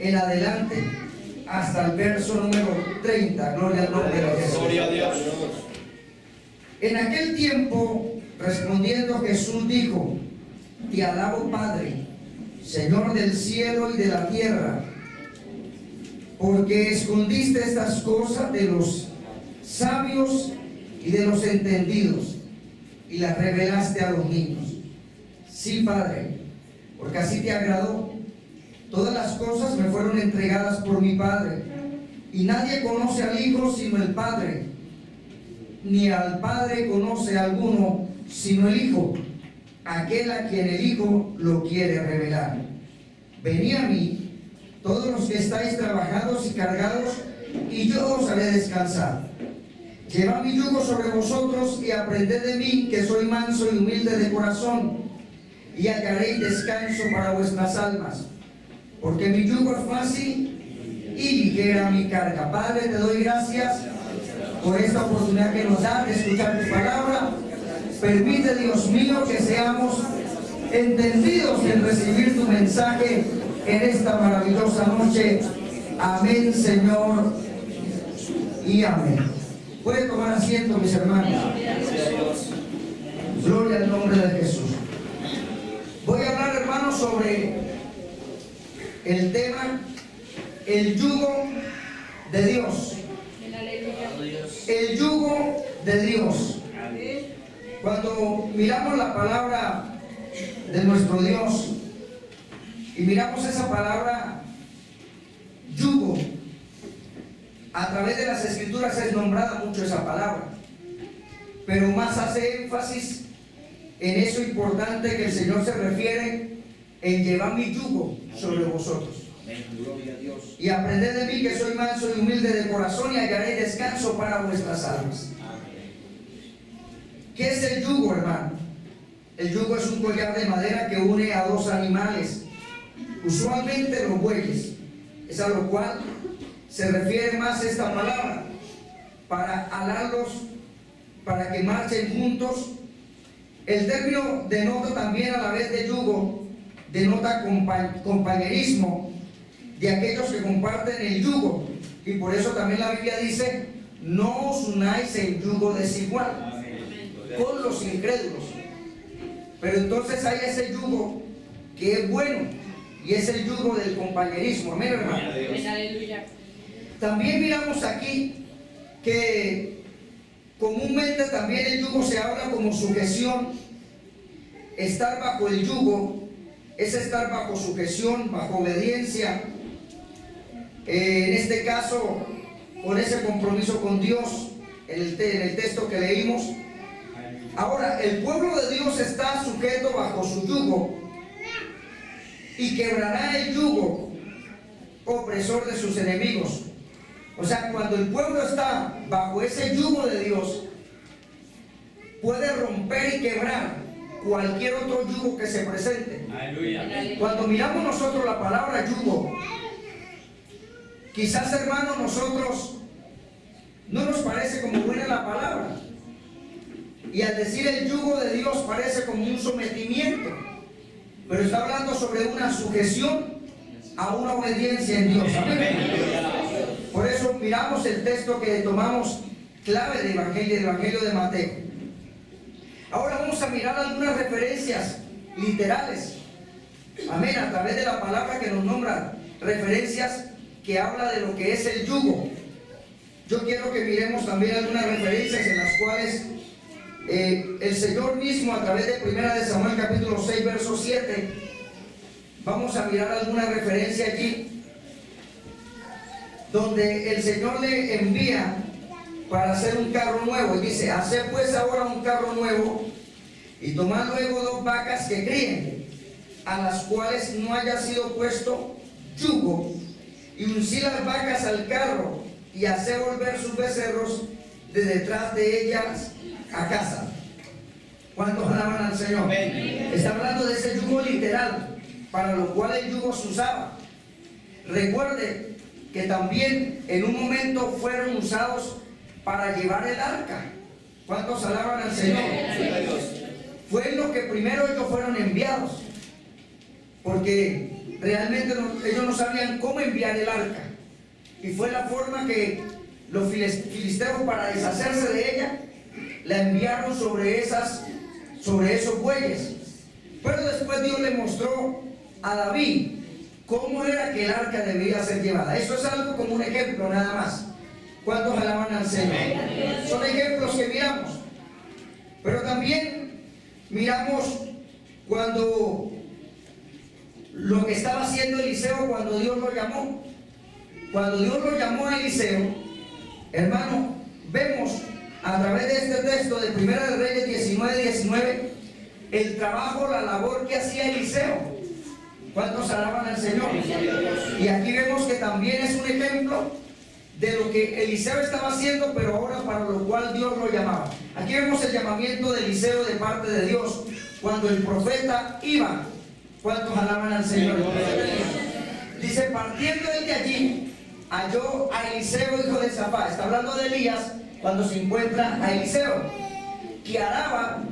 en adelante hasta el verso número 30. Gloria al nombre de Jesús. Gloria a Dios. En aquel tiempo, respondiendo Jesús dijo: Te alabo, Padre, Señor del cielo y de la tierra, porque escondiste estas cosas de los sabios y de los entendidos y las revelaste a los niños. Sí, Padre, porque así te agradó. Todas las cosas me fueron entregadas por mi Padre, y nadie conoce al Hijo sino el Padre, ni al Padre conoce a alguno sino el Hijo, aquel a quien el Hijo lo quiere revelar. Venid a mí, todos los que estáis trabajados y cargados, y yo os haré descansar. Llevad mi yugo sobre vosotros y aprended de mí, que soy manso y humilde de corazón, y hallaréis descanso para vuestras almas, porque mi yugo es fácil y ligera mi carga. Padre, te doy gracias por esta oportunidad que nos da de escuchar tu palabra. Permite, Dios mío, que seamos entendidos en recibir tu mensaje en esta maravillosa noche. Amén, Señor, y amén. Puede tomar asiento, mis hermanos. Gloria al nombre de Jesús. Voy a hablar, hermanos, sobre el tema, el yugo de Dios. El yugo de Dios. Cuando miramos la palabra de nuestro Dios y miramos esa palabra yugo, a través de las Escrituras es nombrada mucho esa palabra, pero más hace énfasis en eso importante que el Señor se refiere en llevar mi yugo sobre vosotros. Y aprended de mí, que soy manso y humilde de corazón, y hallaré descanso para vuestras almas. ¿Qué es el yugo, hermano? El yugo es un collar de madera que une a dos animales, usualmente los bueyes. Es a lo cual se refiere más esta palabra, para alarlos, para que marchen juntos. El término denota también, a la vez de yugo, denota compañerismo de aquellos que comparten el yugo, y por eso también la Biblia dice: no os unáis en yugo desigual con los incrédulos. Pero entonces hay ese yugo que es bueno, y es el yugo del compañerismo. Amén, hermano. También miramos aquí que comúnmente también el yugo se habla como sujeción. Estar bajo el yugo es estar bajo sujeción, bajo obediencia. En este caso, con ese compromiso con Dios, en el texto que leímos. Ahora, el pueblo de Dios está sujeto bajo su yugo, y quebrará el yugo opresor de sus enemigos. O sea, cuando el pueblo está bajo ese yugo de Dios, puede romper y quebrar cualquier otro yugo que se presente. Aleluya. Cuando miramos nosotros la palabra yugo, quizás, hermanos, nosotros no nos parece como buena la palabra, y al decir el yugo de Dios parece como un sometimiento, pero está hablando sobre una sujeción a una obediencia en Dios. Amén. Por eso miramos el texto que tomamos clave del Evangelio de Mateo. Ahora vamos a mirar algunas referencias literales. Amén. A través de la palabra que nos nombra, referencias que habla de lo que es el yugo. Yo quiero que miremos también algunas referencias en las cuales el Señor mismo, a través de 1 de Samuel capítulo 6 verso 7, vamos a mirar alguna referencia allí donde el Señor le envía para hacer un carro nuevo, y dice: haced pues ahora un carro nuevo, y tomad luego 2 vacas que críen, a las cuales no haya sido puesto yugo, y uncid las vacas al carro, y haced volver sus becerros de detrás de ellas a casa. ¿Cuántos alaban al Señor? Amén. Está hablando de ese yugo literal, para lo cual el yugo se usaba. Recuerde que también en un momento fueron usados para llevar el arca. ¿Cuántos alaban al Señor? Fue en lo que primero ellos fueron enviados, porque realmente ellos no sabían cómo enviar el arca. Y fue la forma que los filisteos, para deshacerse de ella, la enviaron sobre esos bueyes. Pero después Dios le mostró a David cómo era que el arca debía ser llevada. Eso es algo como un ejemplo nada más. ¿Cuántos alaban al Señor? Son ejemplos que miramos. Pero también miramos cuando lo que estaba haciendo Eliseo cuando Dios lo llamó. Cuando Dios lo llamó a Eliseo, hermano, vemos a través de este texto de 1 de Reyes 19:19 el trabajo, la labor que hacía Eliseo. ¿Cuántos alaban al Señor? Y aquí vemos que también es un ejemplo de lo que Eliseo estaba haciendo, pero ahora para lo cual Dios lo llamaba. Aquí vemos el llamamiento de Eliseo de parte de Dios cuando el profeta iba. ¿Cuántos alaban al Señor? Dice, partiendo él de allí, halló a Eliseo, hijo de Safat. Está hablando de Elías cuando se encuentra a Eliseo, que araba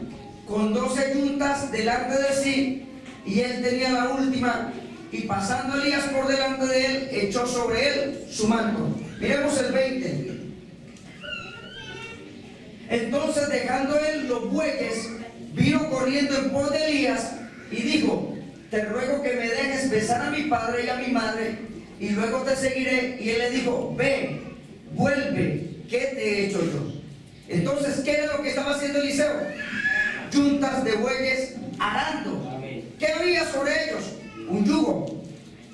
con 12 yuntas delante de sí, y él tenía la última, y pasando Elías por delante de él, echó sobre él su manto. Miremos el 20. Entonces, dejando él los bueyes, vino corriendo en pos de Elías y dijo, te ruego que me dejes besar a mi padre y a mi madre, y luego te seguiré. Y él le dijo, ve, vuelve, ¿qué te he hecho yo? Entonces, ¿qué era lo que estaba haciendo Eliseo? Yuntas de bueyes arando. ¿Qué había sobre ellos? Un yugo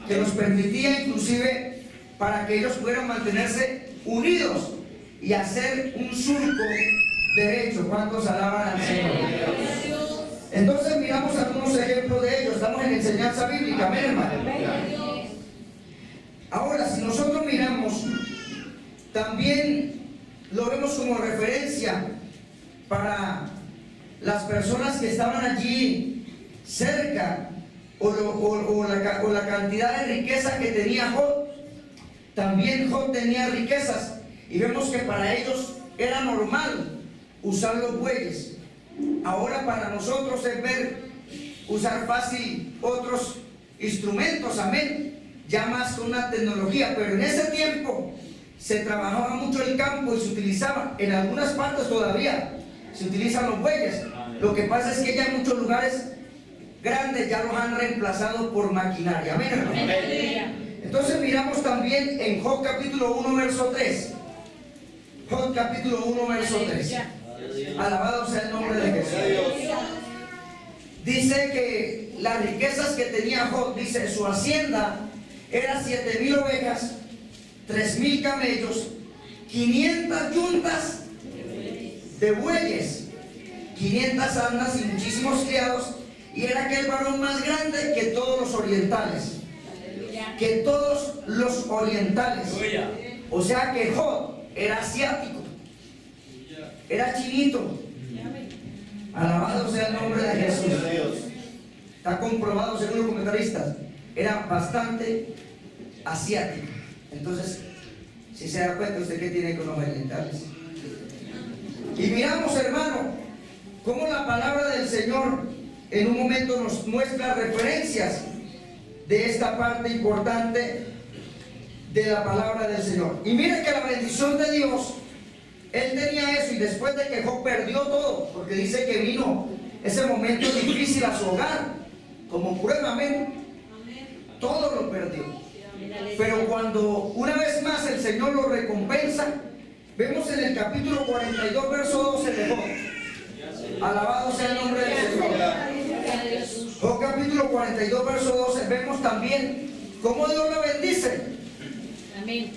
que los permitía inclusive para que ellos pudieran mantenerse unidos y hacer un surco derecho. ¿Cuántos alaban al Señor? Entonces miramos algunos ejemplos de ellos. Estamos en enseñanza bíblica, amén, hermano. Ahora, si nosotros miramos, también lo vemos como referencia para las personas que estaban allí cerca, o la cantidad de riquezas que tenía Job. También Job tenía riquezas, y vemos que para ellos era normal usar los bueyes. Ahora para nosotros es ver usar fácil otros instrumentos, amén, ya más con una tecnología, pero en ese tiempo se trabajaba mucho el campo y se utilizaba, en algunas partes todavía se utilizan los bueyes. Lo que pasa es que ya en muchos lugares grandes ya los han reemplazado por maquinaria, amén, hermano. Entonces miramos también en Job capítulo 1 verso 3. Job capítulo 1 verso 3. Alabado sea el nombre de Jesús. Dice que las riquezas que tenía Job, dice, su hacienda era 7,000 ovejas, 3,000 camellos, 500 yuntas de bueyes, 500 asnas y muchísimos criados, y era aquel varón más grande que todos los orientales. Que todos los orientales. O sea que Job era asiático, era chinito. Alabado sea el nombre de Jesús. Está comprobado según los comentaristas, era bastante asiático. Entonces, si se da cuenta usted que tiene con los orientales. Y miramos, hermano, cómo la palabra del Señor en un momento nos muestra referencias de esta parte importante de la palabra del Señor. Y miren que la bendición de Dios, él tenía eso, y después de que Job perdió todo, porque dice que vino ese momento difícil a su hogar, como prueba, amén, todo lo perdió. Pero cuando una vez más el Señor lo recompensa, vemos en el capítulo 42, verso 12 de Job. Alabado sea el nombre del Señor. Job capítulo 42, verso 12, vemos también cómo Dios lo bendice. Amén.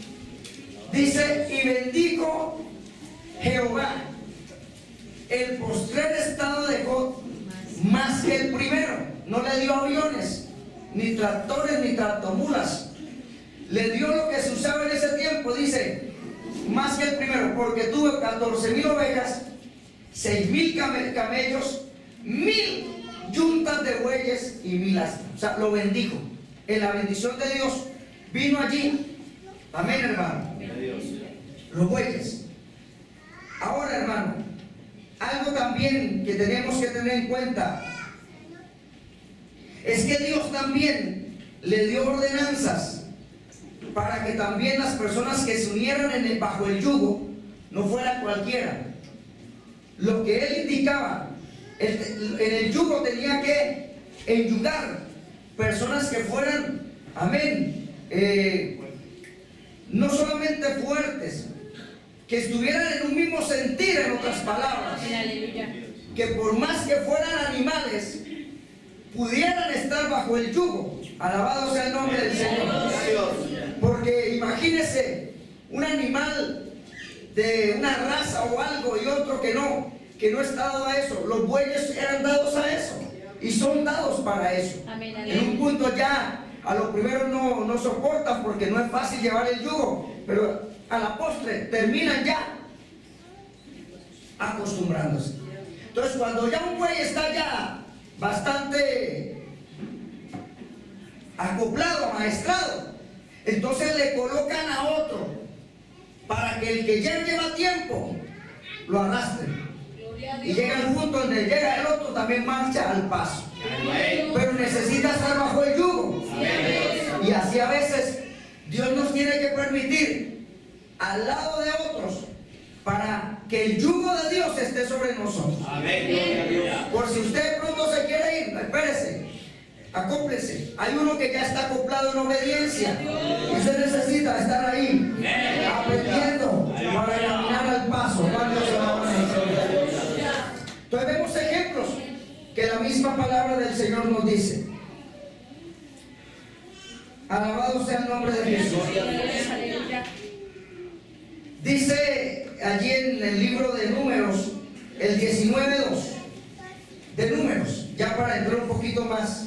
Dice, y bendijo Jehová el postrer estado de Job más que el primero. No le dio aviones, ni tractores, ni tractomulas. Le dio lo que se usaba en ese tiempo, dice, más que el primero, porque tuvo 14,000 ovejas, 6,000 camellos, 1,000 yuntas de bueyes y 1,000 asnas. O sea, lo bendijo. En la bendición de Dios vino allí. Amén, hermano. Los bueyes. Ahora, hermano, algo también que tenemos que tener en cuenta es que Dios también le dio ordenanzas para que también las personas que se unieran bajo el yugo no fuera cualquiera. Lo que él indicaba, en el yugo tenía que enyugar personas que fueran, amén, no solamente fuertes, que estuvieran en un mismo sentir, en otras palabras, que por más que fueran animales, pudieran estar bajo el yugo. Alabado sea el nombre del Señor. Porque imagínese un animal de una raza o algo y otro que no está dado a eso. Los bueyes eran dados a eso y son dados para eso. En un punto ya a lo primero no soportan porque no es fácil llevar el yugo, pero a la postre terminan ya acostumbrándose. Entonces cuando ya un buey está ya bastante acoplado, maestrado, entonces le colocan a otro para que el que ya lleva tiempo lo arrastre. Y llega al punto donde llega el otro, también marcha al paso. Pero necesita estar bajo el yugo. Y así a veces Dios nos tiene que permitir al lado de otros para que el yugo de Dios esté sobre nosotros. Por si usted pronto se quiere ir, espérese, acóplese. Hay uno que ya está acoplado en obediencia y usted necesita estar ahí aprendiendo para caminar al paso. ¿Cuántos se van a decir? Entonces vemos ejemplos que la misma palabra del Señor nos dice. Alabado sea el nombre de Jesús. Dice allí en el libro de Números, el 19:2 de Números, ya para entrar un poquito más.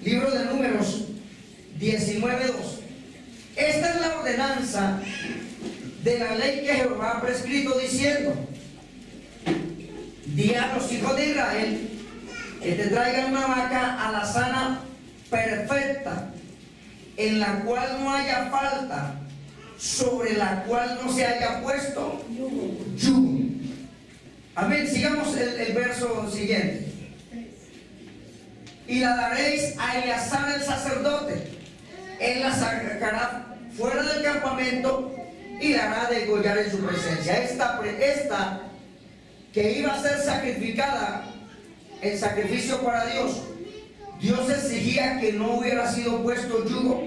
Libro de Números 19:2. Esta es la ordenanza de la ley que Jehová ha prescrito, diciendo: di a los hijos de Israel que te traigan una vaca alazana perfecta, en la cual no haya falta, sobre la cual no se haya puesto yugo. Amén. Sigamos el verso siguiente. Y la daréis a Eleazar el sacerdote. Él la sacará fuera del campamento y la hará degollar en su presencia. Esta que iba a ser sacrificada en sacrificio para Dios, Dios exigía que no hubiera sido puesto yugo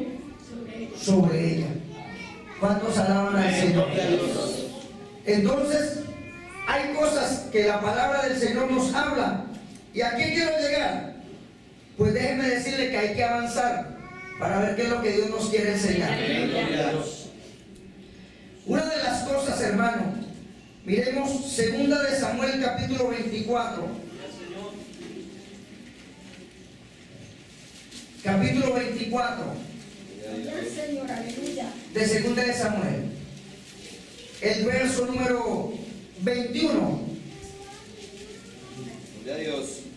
sobre ella. ¿Cuántos alaban al Señor? Entonces, hay cosas que la palabra del Señor nos habla. ¿Y a qué quiero llegar? Pues déjenme decirle que hay que avanzar para ver qué es lo que Dios nos quiere enseñar. Una de las cosas, hermano, miremos 2 de Samuel capítulo 24. Capítulo 24 de 2 de Samuel, el verso número 21.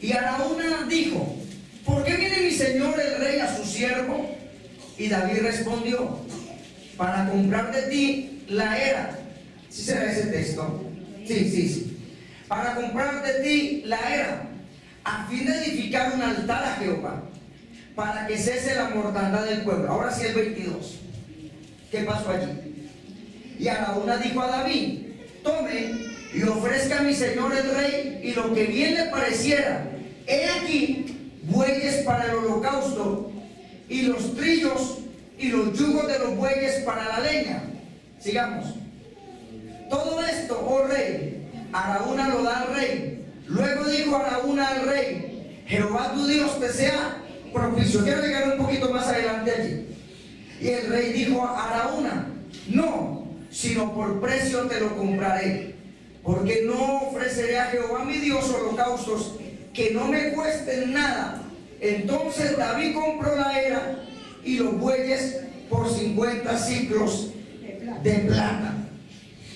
Y Araúna dijo: ¿por qué viene mi señor el rey a su siervo? Y David respondió: para comprar de ti la era. ¿Sí será ese texto? Sí. Para comprar de ti la era, a fin de edificar un altar a Jehová, para que cese la mortandad del pueblo. Ahora sí el 22. ¿Qué pasó allí? Y Araúna dijo a David: tome y ofrezca a mi señor el rey, y lo que bien le pareciera. He aquí bueyes para el holocausto, y los trillos y los yugos de los bueyes para la leña. Sigamos. Todo esto, oh rey, Araúna lo da al rey. Luego dijo Araúna al rey: Jehová tu Dios te sea propicio. Quiero llegar un poquito más adelante allí. Y el rey dijo a Araúna: no, sino por precio te lo compraré, porque no ofreceré a Jehová mi Dios holocaustos que no me cuesten nada. Entonces David compró la era y los bueyes por 50 ciclos de plata.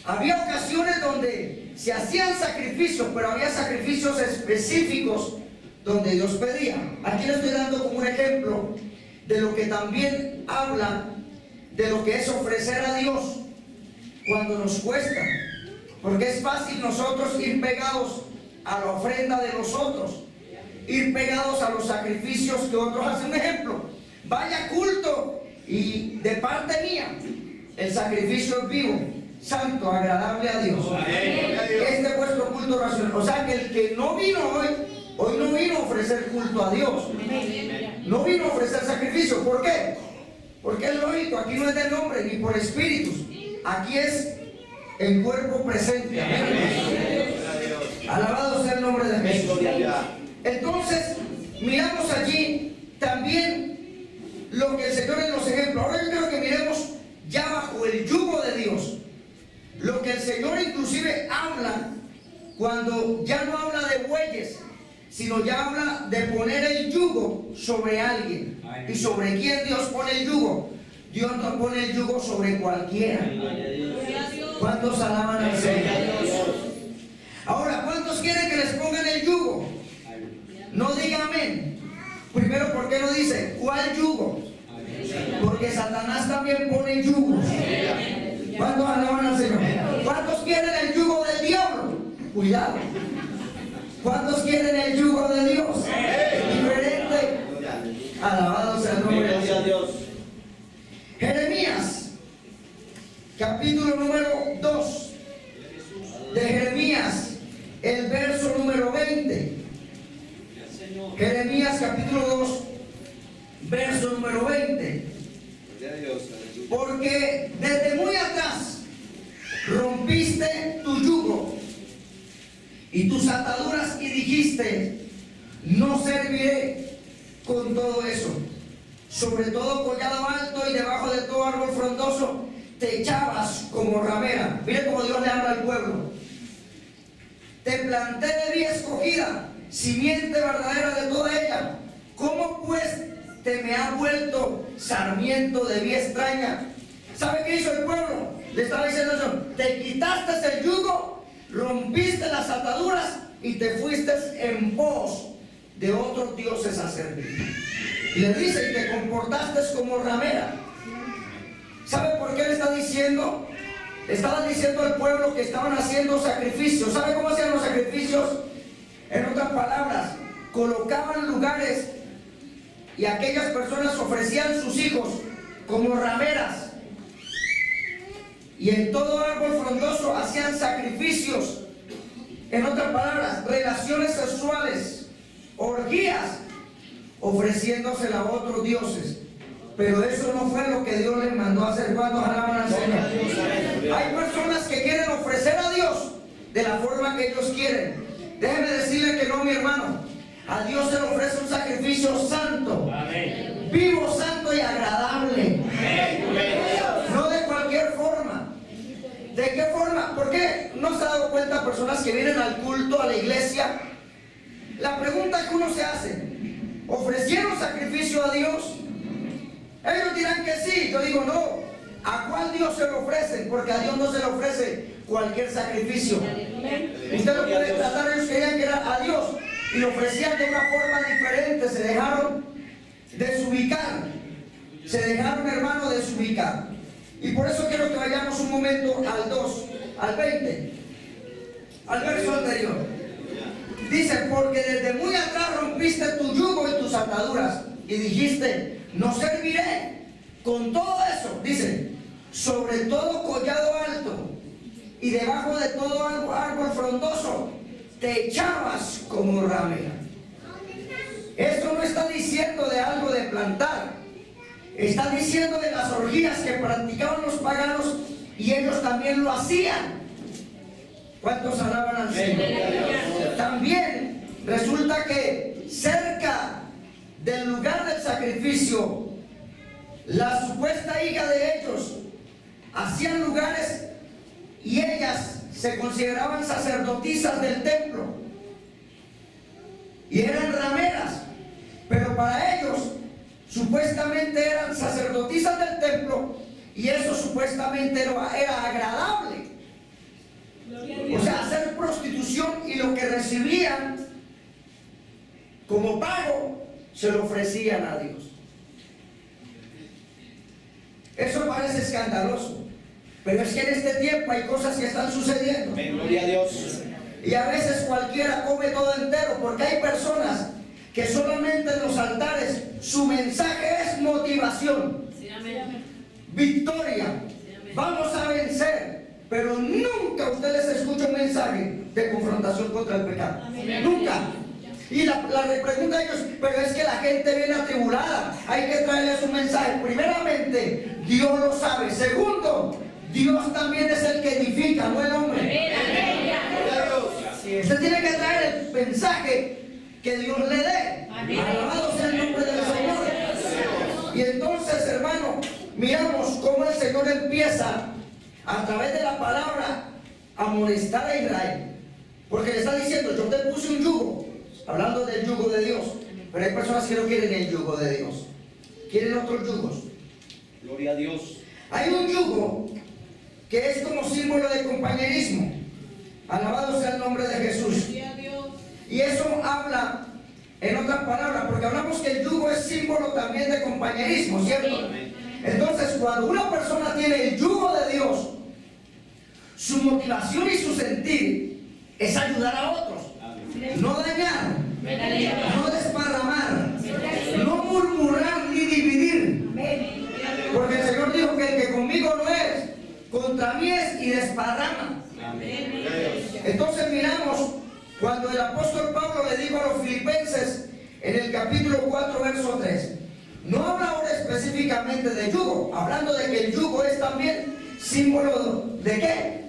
Había ocasiones donde se hacían sacrificios, pero había sacrificios específicos donde Dios pedía. Aquí le estoy dando como un ejemplo de lo que también habla de lo que es ofrecer a Dios cuando nos cuesta, porque es fácil nosotros ir pegados a la ofrenda de los otros ir pegados a los sacrificios que otros hacen. Un ejemplo, vaya culto y de parte mía, el sacrificio es vivo, santo, agradable a Dios. Este es vuestro culto racional. O sea que el que no vino hoy no vino a ofrecer culto a Dios. No vino a ofrecer sacrificio. ¿Por qué? Porque es lógico, aquí no es de nombre ni por espíritus. Aquí es en cuerpo presente. Amén. Alabado sea el nombre de Jesús. Entonces, miramos allí también lo que el Señor en los ejemplos. Ahora yo quiero que miremos ya bajo el yugo de Dios. Lo que el Señor inclusive habla cuando ya no habla de bueyes, sino ya habla de poner el yugo sobre alguien. ¿Y sobre quién Dios pone el yugo? Dios no pone el yugo sobre cualquiera. ¿Cuántos alaban al Señor? Ahora, ¿cuántos quieren que les pongan el yugo? No diga amén. Primero, ¿por qué no dice cuál yugo? Porque Satanás también pone yugos. ¿Cuántos alaban al Señor? ¿Cuántos quieren el yugo del diablo? Cuidado. ¿Cuántos quieren el yugo de Dios? Diferente. Alabado sea el nombre de Dios. Jeremías, capítulo número 2. De Jeremías, el verso número 20. Jeremías, capítulo 2, verso número 20. Porque desde muy atrás rompiste tu yugo y tus ataduras y dijiste: no serviré. Con todo eso, sobre todo collado alto y debajo de todo árbol frondoso, te echabas como ramera. Mire cómo Dios le habla al pueblo. Te planté de vía escogida, simiente verdadera de toda ella. ¿Cómo pues te me ha vuelto sarmiento de vía extraña? ¿Sabe qué hizo el pueblo? Le estaba diciendo eso: te quitaste el yugo, rompiste las ataduras y te fuiste en pos de otros dioses a servir. Y le dice: y te comportaste como ramera. ¿Sabe por qué le está diciendo? Le estaban diciendo al pueblo que estaban haciendo sacrificios. ¿Sabe cómo hacían los sacrificios? En otras palabras, colocaban lugares y aquellas personas ofrecían sus hijos como rameras. Y en todo árbol frondoso hacían sacrificios. En otras palabras, relaciones sexuales, orgías, ofreciéndosela a otros dioses. Pero eso no fue lo que Dios les mandó a hacer. Cuando alaban al Señor. Hay personas que quieren ofrecer a Dios de la forma que ellos quieren. Déjeme decirle que no, mi hermano. A Dios se le ofrece un sacrificio santo, vivo, santo y agradable. No de cualquier forma. ¿De qué forma? ¿Por qué no se ha dado cuenta personas que vienen al culto, a la iglesia? La pregunta que uno se hace: ¿ofrecieron sacrificio a Dios? Ellos dirán que sí. Yo digo no. ¿A cuál Dios se lo ofrecen? Porque a Dios no se le ofrece cualquier sacrificio. Usted lo puede tratar. Ellos querían que era a Dios y lo ofrecían de una forma diferente. Se dejaron desubicar. Se dejaron, hermano, desubicar. Y por eso quiero que vayamos un momento al 2, al 20, al verso anterior. Dice: porque desde muy atrás rompiste tu yugo y tus ataduras y dijiste: no serviré. Con todo eso, dice, sobre todo collado alto y debajo de todo árbol frondoso, te echabas como ramera. Esto no está diciendo de algo de plantar. Está diciendo de las orgías que practicaban los paganos y ellos también lo hacían. ¿Cuántos alaban al Señor? También resulta que cerca del lugar del sacrificio, la supuesta hija de ellos hacían lugares y ellas se consideraban sacerdotisas del templo y eran rameras, pero para ellos supuestamente eran sacerdotisas del templo y eso supuestamente era agradable. O sea, hacer prostitución, y lo que recibían como pago se lo ofrecían a Dios. Eso parece escandaloso, pero es que en este tiempo hay cosas que están sucediendo. Gloria a Dios. Y a veces cualquiera come todo entero, porque hay personas que solamente en los altares su mensaje es motivación, victoria, vamos a vencer, pero nunca ustedes escuchan un mensaje de confrontación contra el pecado. Nunca. Y la pregunta de ellos, pero es que la gente viene atribulada, hay que traerles un mensaje. Primeramente, Dios lo sabe. Segundo, Dios también es el que edifica, no el hombre. Usted tiene que traer el mensaje que Dios le dé. Alabado sea el nombre del Señor. Y entonces, hermano, miramos cómo el Señor empieza a través de la palabra a molestar a Israel, porque le está diciendo: yo te puse un yugo, hablando del yugo de Dios, pero hay personas que no quieren el yugo de Dios, quieren otros yugos. Gloria a Dios. Hay un yugo que es como símbolo de compañerismo. Alabado sea el nombre de Jesús. Y eso habla, en otras palabras, porque hablamos que el yugo es símbolo también de compañerismo, ¿cierto? Entonces, cuando una persona tiene el yugo de Dios, su motivación y su sentir es ayudar a otros, no dañar, no desparramar, no murmurar ni dividir, porque el Señor dijo que el que conmigo no es, contra mí es y desparrama. Entonces miramos cuando el apóstol Pablo le dijo a los filipenses en el capítulo 4 verso 3, no habla ahora específicamente de yugo, hablando de que el yugo es también símbolo de ¿qué?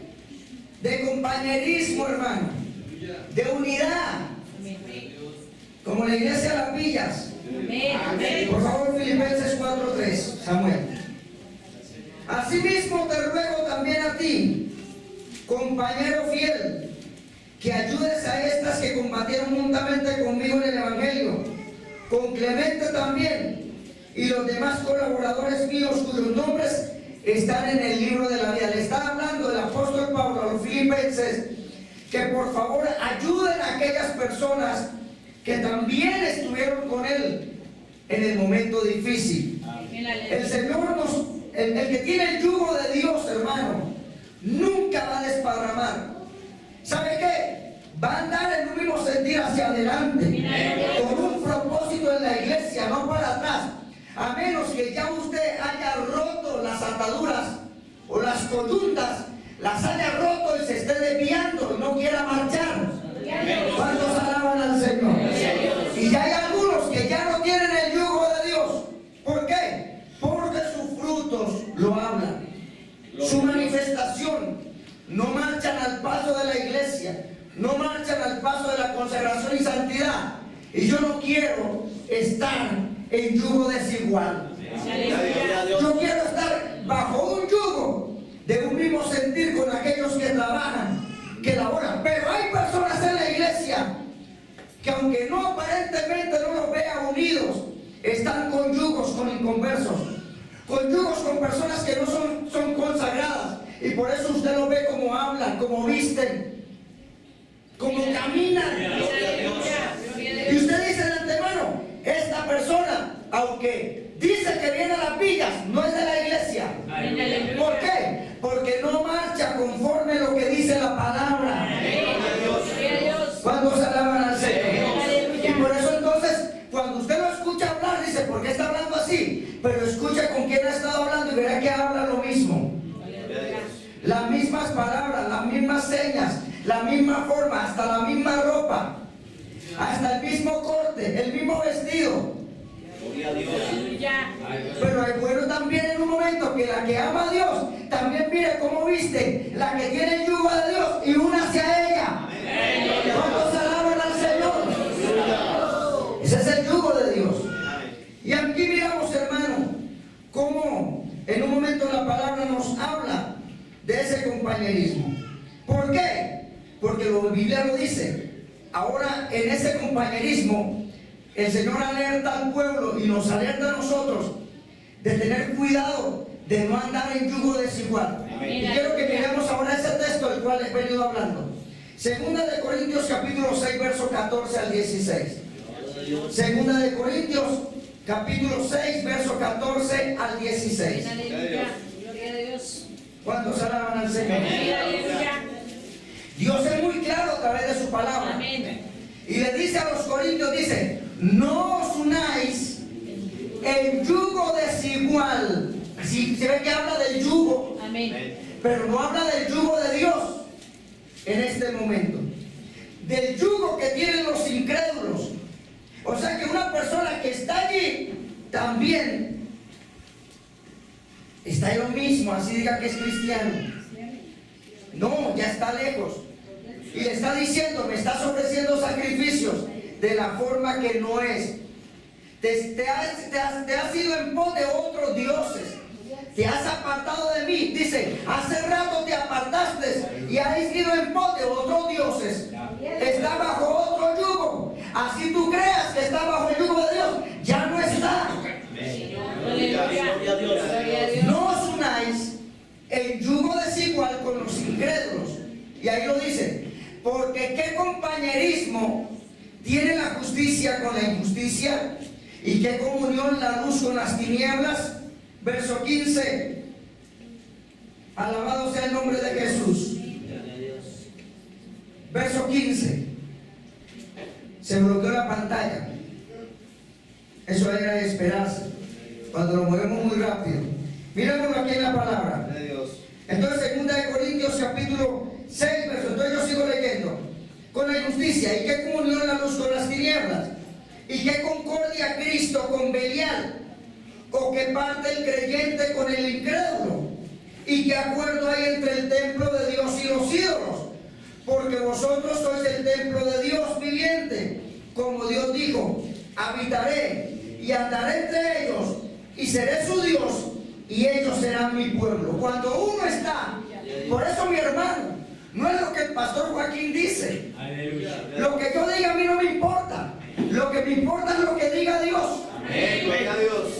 De compañerismo, hermano, de unidad, como la iglesia Las Villas. Por favor, Filipenses 4:3, Samuel. Asimismo te ruego también a ti, compañero fiel, que ayudes a estas que combatieron juntamente conmigo en el Evangelio, con Clemente también, y los demás colaboradores míos cuyos nombres están en el libro de la vida. Le está hablando del apóstol Pablo a los filipenses que por favor ayuden a aquellas personas que también estuvieron con él en el momento difícil. El Señor el que tiene el yugo de Dios, hermano, nunca va a desparramar. ¿Sabe qué? Va a andar en un mismo sentir hacia adelante, con un propósito en la iglesia, no para atrás. A menos que ya usted haya roto las ataduras o las coyuntas, las haya roto y se esté desviando y no quiera marchar. ¿Cuántos alaban al Señor? Y ya hay algunos que ya no tienen el yugo de Dios. ¿Por qué? Porque sus frutos lo hablan. Su manifestación. No marchan al paso de la iglesia, no marchan al paso de la consagración y santidad. Y yo no quiero estar en yugo desigual. Yo quiero estar bajo un yugo de un mismo sentir con aquellos que trabajan, que laboran. Pero hay personas en la iglesia que, aunque no aparentemente no los vea unidos, están con yugos con inconversos, con yugos con personas que no son consagradas. Y por eso usted lo ve como hablan, como visten, como caminan. Y usted dice de antemano, esta persona, aunque dice que viene a Las Villas, no es de la iglesia. ¿Por qué? Porque no marcha conforme lo que dice la palabra. Cuando se alaban al Señor. Y por eso entonces, cuando usted lo escucha hablar, dice, ¿por qué está hablando así? Pero escucha con quién ha estado hablando y verá que habla lo mismo. Las mismas palabras, las mismas señas, la misma forma, hasta la misma ropa, hasta el mismo corte, el mismo vestido. Pero es bueno también en un momento que la que ama a Dios también mire cómo viste, la que tiene el yugo de Dios y una hacia ella. ¿Cuántos alaban al Señor? Ese es el yugo de Dios. Y aquí miramos, hermano, cómo en un momento la palabra nos habla de ese compañerismo. ¿Por qué? Porque la Biblia lo dice. Ahora en ese compañerismo el Señor alerta al pueblo y nos alerta a nosotros de tener cuidado de no andar en yugo desigual. Y quiero que miremos ahora ese texto del cual he venido hablando. Segunda de Corintios capítulo 6 verso 14 al 16. Segunda de Corintios capítulo 6 verso 14 al 16. ¿Cuántos alaban al Señor? Dios es muy claro a través de su palabra. Y le dice a los corintios, dice, no os unáis en yugo desigual. Así se ve que habla del yugo, Amén. pero no habla del yugo de Dios en este momento. Del yugo que tienen los incrédulos. O sea que una persona que está allí también está en lo mismo, así diga que es cristiano. No, ya está lejos. Y le está diciendo, me estás ofreciendo sacrificios de la forma que no es. Te has ido en pos de otros dioses. Te has apartado de mí. Dice, hace rato te apartaste y has ido en pos de otros dioses. Está bajo otro yugo. Así tú creas que está bajo el yugo de Dios. Ya no está. Gloria a Dios. No os unáis en yugo desigual con los incrédulos. Y ahí lo dice. Porque qué compañerismo tiene la justicia con la injusticia. Y qué comunión la luz con las tinieblas. Verso 15. Alabado sea el nombre de Jesús. Verso 15. Se bloqueó la pantalla. Eso era de esperarse. Cuando lo movemos muy rápido. Mírenlo aquí en la palabra. Entonces, 2 Corintios capítulo 6, verso. Entonces yo sigo leyendo. Con la injusticia. ¿Y qué comunión la luz con las tinieblas? ¿Y qué concordia Cristo con Belial? ¿O qué parte el creyente con el incrédulo? ¿Y qué acuerdo hay entre el templo de Dios y los ídolos? Porque vosotros sois el templo de Dios viviente. Como Dios dijo, habitaré y andaré entre ellos y seré su Dios y ellos serán mi pueblo. Cuando uno está, por eso mi hermano, no es lo que el pastor Joaquín dice. Lo que yo diga a mí no me importa. Lo que me importa es lo que diga Dios.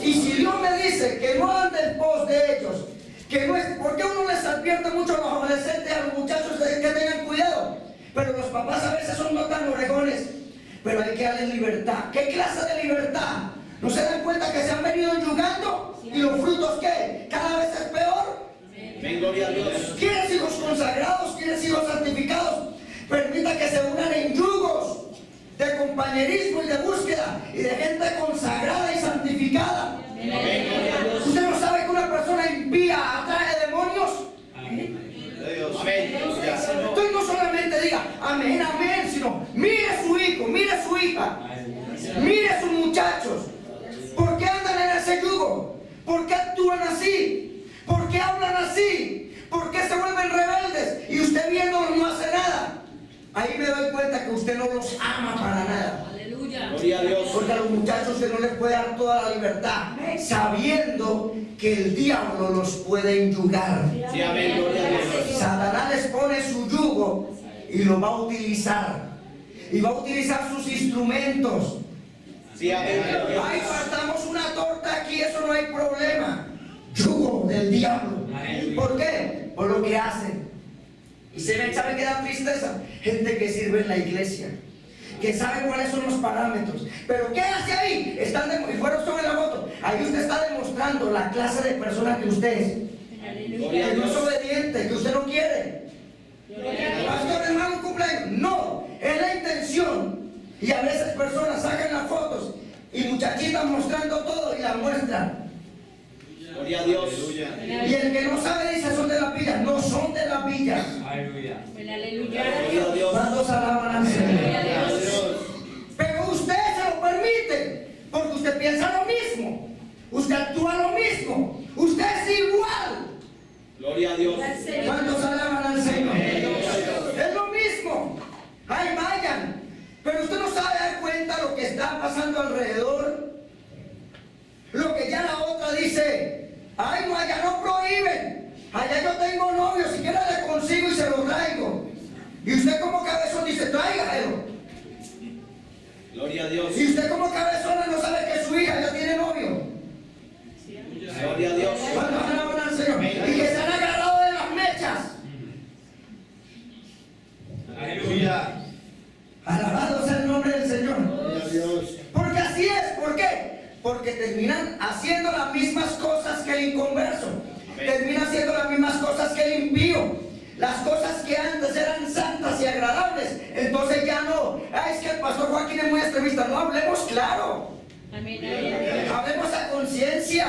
Y si Dios me dice que no ande en pos de ellos, que no es, porque uno les advierte mucho a los adolescentes, a los muchachos que tengan cuidado, pero los papás a veces son no tan orejones, pero hay que darles libertad. ¿Qué clase de libertad? ¿No se dan cuenta que se han venido enyugando? ¿Y los frutos qué? ¿Cada vez es peor? Gloria a Dios. ¿Quieres hijos consagrados? ¿Quieres hijos santificados? Permita que se unan en yugos de compañerismo y de búsqueda y de gente consagrada y santificada. ¿Usted no sabe que una persona impía atrae demonios? Amén. Entonces no solamente diga amén, amén, sino mire a su hijo, mire a su hija, mire a sus muchachos. ¿Por qué andan en ese yugo? ¿Por qué actúan así? ¿Por qué hablan así? ¿Por qué se vuelven rebeldes? Y usted viéndolos no hace nada. Ahí me doy cuenta que usted no los ama para nada. Gloria a Dios. Porque a los muchachos usted no les puede dar toda la libertad, sabiendo que el diablo los puede enyugar. Sí, amén. Gloria a Dios. Satanás les pone su yugo y lo va a utilizar. Y va a utilizar sus instrumentos. Sí, amén. Ay, partamos una torta aquí, eso no hay problema. Yugo del diablo. ¿Por qué? Por lo que hacen. Y ¿sabe qué da tristeza? Gente que sirve en la iglesia, que sabe cuáles son los parámetros. Pero ¿qué hace ahí? Y fueron sobre la foto. Ahí usted está demostrando la clase de persona que usted es. Que no es obediente, que usted no quiere. Pastor, hermano, un cumpleaños. No, es la intención. Y a veces personas sacan las fotos y muchachitas mostrando todo y la muestran. Gloria a Dios. Y el que no sabe dice son de la villa. No son de la villa. Aleluya. Gloria a Dios. ¿Cuántos alaban al Señor? Pero usted se lo permite, porque usted piensa lo mismo, usted actúa lo mismo, usted es igual. Gloria a Dios. ¿Cuántos alaban al Señor? Es lo mismo. Ay, vayan. Pero usted no sabe dar cuenta lo que está pasando alrededor. Lo que ya la otra dice, ay, no, allá no prohíben. Allá yo tengo novio, si quiere le consigo y se lo traigo. Y usted como cabezón dice, tráigalo. Gloria a Dios. Y usted como cabezona no sabe que su hija ya tiene novio. Gloria a Dios. ¿Cuántos alaban al Señor? Y que se han agarrado de las mechas. Aleluya. Alabado sea el nombre del Señor. Gloria a Dios. Porque así es. ¿Por qué? Porque terminan haciendo las mismas cosas que el inconverso. Termina haciendo las mismas cosas que el impío. las cosas que antes eran santas y agradables, entonces ya no. Es que el pastor Joaquín es muy extremista. No, hablemos claro. Hablemos a conciencia.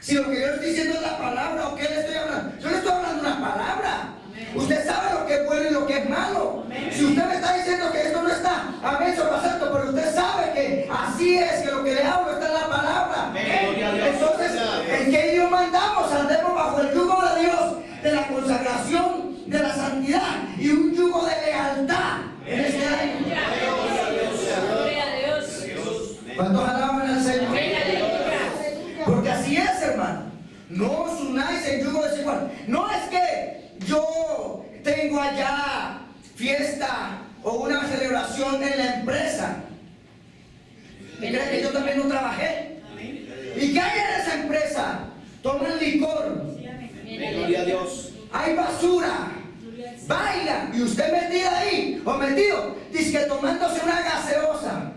Si lo que yo estoy diciendo es la palabra, ¿o qué le estoy hablando? Yo le estoy hablando una palabra. Usted sabe lo que es bueno y lo que es malo. Si usted me está diciendo que esto no está, amén, se lo acepto, pero usted sabe que así es, que lo que le hablo está en la palabra. Entonces, ¿en qué idioma andamos? Andemos bajo el yugo de Dios, de la consagración, de la santidad y un yugo de lealtad en este año. Gloria a Dios. ¿Cuántos alaban al Señor? Porque así es, hermano. No os unáis en yugo desigual. No es que yo tengo allá fiesta o una celebración en la empresa. ¿Me crees que yo también no trabajé? ¿Y qué hay en esa empresa? Toman licor. Gloria a Dios. Hay basura. Bailan. Y usted metida ahí o metido, dice que tomándose una gaseosa.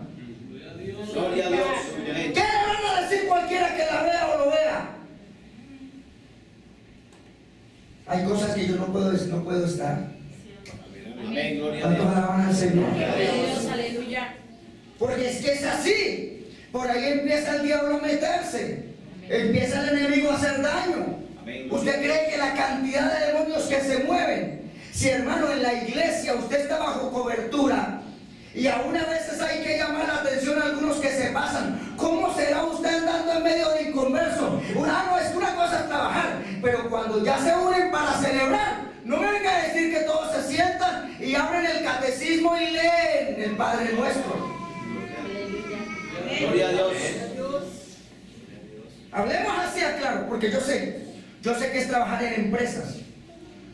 Gloria a Dios. ¿Qué le van a decir cualquiera que la vea o lo vea? Hay cosas que yo no puedo estar. Amén. Gloria a ¿Cuántos Dios. alaban al Señor? Gloria a Dios, aleluya. Porque es que es así. Por ahí empieza el diablo a meterse. Empieza el enemigo a hacer daño. ¿Usted cree que la cantidad de demonios que se mueven? Si, hermano, en la iglesia usted está bajo cobertura y aún a veces hay que llamar la atención a algunos que se pasan. ¿Cómo será usted andando en medio de inconversos? No, es que una cosa es trabajar, pero cuando ya se unen para celebrar, no me venga a decir que todos se sientan y abren el catecismo y leen el Padre Nuestro. Gloria a Dios. Hablemos así, claro, porque yo sé que es trabajar en empresas.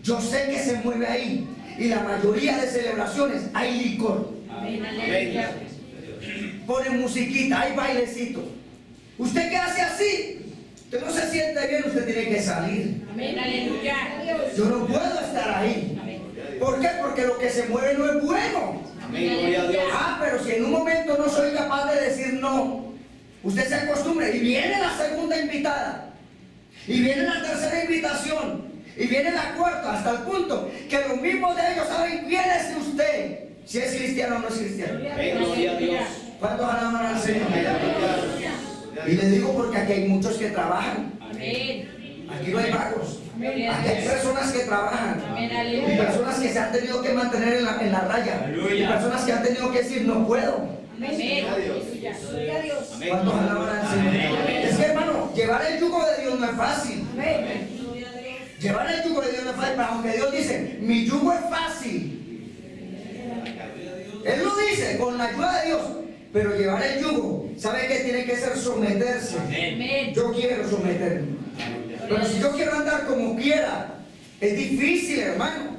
Yo sé que se mueve ahí. Y la mayoría de celebraciones hay licor. Amén, aleluya. Ponen musiquita, hay bailecito. ¿Usted qué hace así? Usted no se siente bien, usted tiene que salir. Amén, aleluya. Yo no puedo estar ahí. ¿Por qué? Porque lo que se mueve no es bueno. Amén. Gloria a Dios. Ah, pero si en un momento no soy capaz de decir no, usted se acostumbra y viene la segunda invitada. Y viene la tercera invitación. Y viene la cuarta, hasta el punto que los mismos de ellos saben quién es usted. Si es cristiano o no es cristiano. Amén. Gloria a Dios. ¿Cuántos alaban al Señor? Y le digo porque aquí hay muchos que trabajan. Amén. Aquí no hay vagos. Gloria a Aquí hay Dios. personas que trabajan. Amén, Y aleluya. personas que se han tenido que mantener en la raya. Y personas que han tenido que decir no puedo. Amén, aleluya. Gloria a Dios. Amén. ¿Cuántos alaban al Señor? Es que, hermano, llevar el yugo de Dios no es fácil. Amén. Llevar el yugo de Dios no es fácil, pero aunque Dios dice, mi yugo es fácil. Él lo dice con la ayuda de Dios, pero llevar el yugo, ¿sabe qué tiene que ser? Someterse. Amén. Yo quiero someterme. Pero si yo quiero andar como quiera, es difícil, hermano.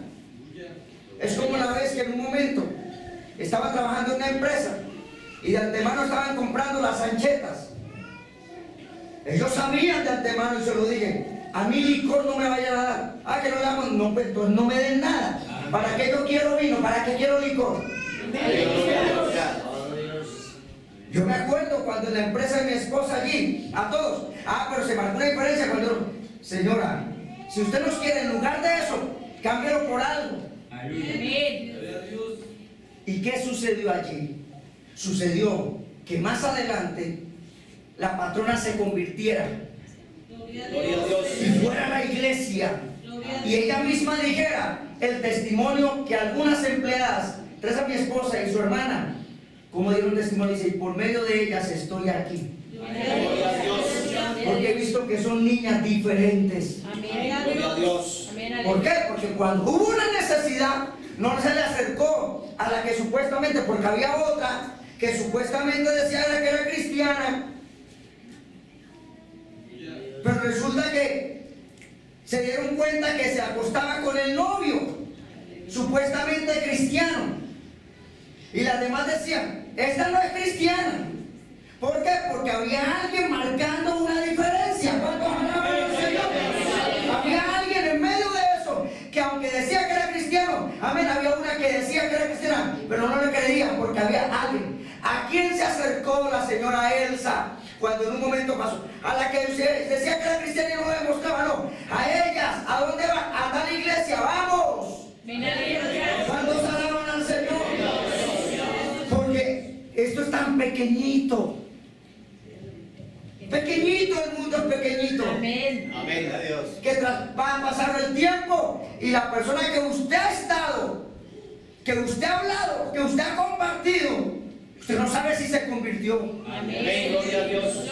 Es como la vez que en un momento estaba trabajando en una empresa y de antemano estaban comprando las anchetas. Ellos sabían de antemano y se lo dije. A mí licor no me vayan a dar. Ah, que no le damos. No, pues entonces no me den nada. ¿Para qué yo quiero vino? ¿Para qué quiero licor? Yo me acuerdo cuando en la empresa de mi esposa allí, a todos. Ah, pero se marcó una diferencia cuando, señora, si usted nos quiere, en lugar de eso, cámbialo por algo. Amén. ¿Y qué sucedió allí? Sucedió que más adelante la patrona se convirtiera Gloria a Dios. y fuera a la iglesia y ella misma dijera el testimonio que algunas empleadas, tres a mi esposa y su hermana, como dieron testimonio, dice, y por medio de ellas estoy aquí. Gloria a Dios. Porque he visto que son niñas diferentes. Amén. Gloria a Dios. Amén, ¿Por aleluya. qué? Porque cuando hubo una necesidad, no se le acercó a la que supuestamente, porque había otra que supuestamente decía que era cristiana, pero resulta que se dieron cuenta que se acostaba con el novio, supuestamente cristiano, y las demás decían, esta no es cristiana. ¿Por qué? Porque había alguien marcando una diferencia. ¿Cuántos alaban al Señor? Había alguien en medio de eso que aunque decía que era cristiano, amén, había una que decía que era cristiana, pero no le creía porque había alguien. ¿A quién se acercó la señora Elsa cuando en un momento pasó? A la que decía que era cristiana y no lo demostraba, no. A ellas, ¿a dónde va? A tal iglesia, vamos. ¿Cuántos alaban al Señor? Porque esto es tan pequeñito. Pequeñito, el mundo es pequeñito. Amén. Amén. Adiós. Que va a pasar el tiempo y la persona que usted ha estado, que usted ha hablado, que usted ha compartido, usted no sabe si se convirtió. Amén. Gloria a Dios.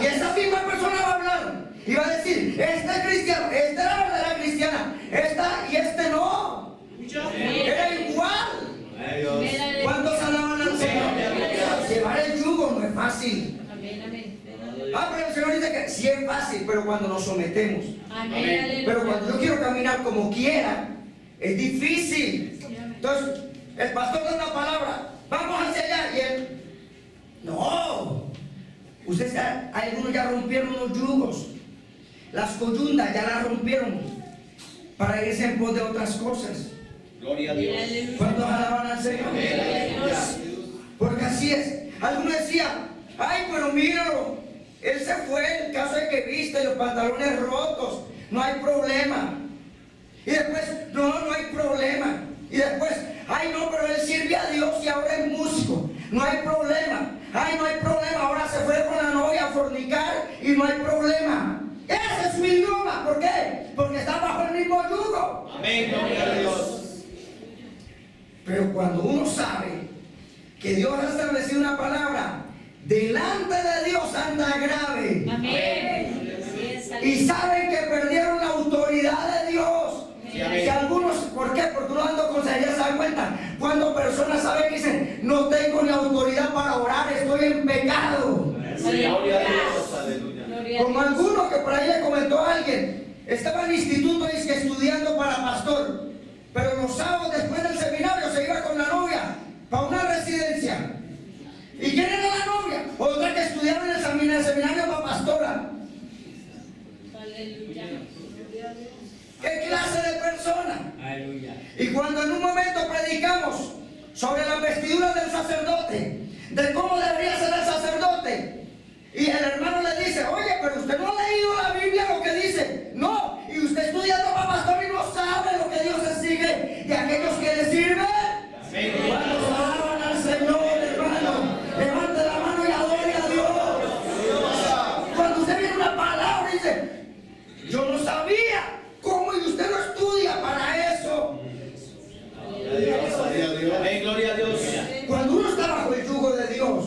Y esa misma persona va a hablar y va a decir, este es cristiano, esta era la verdadera cristiana, esta y este no. Era igual. Adiós. ¿Cuántos alaban al Señor? Llevar el yugo no es fácil. Pero el Señor dice que sí es fácil, pero cuando nos sometemos. Pero cuando yo quiero caminar como quiera, es difícil. Entonces, el pastor da una palabra, vamos hacia allá, y él, no. Ustedes ya, algunos ya rompieron los yugos, las coyundas ya las rompieron para irse en pos de otras cosas. Gloria a Dios. ¿Cuántos alaban al Señor? Porque así es. Algunos decían, ay, pero míralo. Él se fue, el caso de que viste los pantalones rotos, no hay problema. Y después, no hay problema. Y después, ay no, pero él sirve a Dios y ahora es músico, no hay problema. Ay, no hay problema, ahora se fue con la novia a fornicar y no hay problema. Ese es su idioma, ¿por qué? Porque está bajo el mismo yugo. Amén. Gloria a Dios. Pero cuando uno sabe que Dios ha establecido una palabra, delante de Dios anda grave. Y saben que perdieron la autoridad de Dios. Sí, Y algunos, ¿por qué? Porque uno dando consejería se dan cuenta. Cuando personas saben que dicen, no tengo ni autoridad para orar, estoy en pecado. Gloria a Dios. Aleluya. Como alguno que por ahí le comentó a alguien, estaba en el instituto y es que estudiando para pastor, pero los sábados después del seminario se iba con la novia para una residencia. ¿Y quién era la novia? Otra que estudiaba en el seminario para pastora. ¿Qué clase de persona? Y cuando en un momento predicamos sobre las vestiduras del sacerdote, de cómo debería ser el sacerdote, y el hermano le dice, oye, pero usted no ha leído la Biblia lo que dice. No, y usted estudiando para pastor y no sabe lo que Dios exige de aquellos que le sirven. Cuando alaban al Señor, hermano, levante la mano y adore a Dios. Cuando usted viene una palabra y dice, yo no sabía cómo, y usted no estudia para eso. Amén. Gloria a Dios. Cuando uno está bajo el yugo de Dios,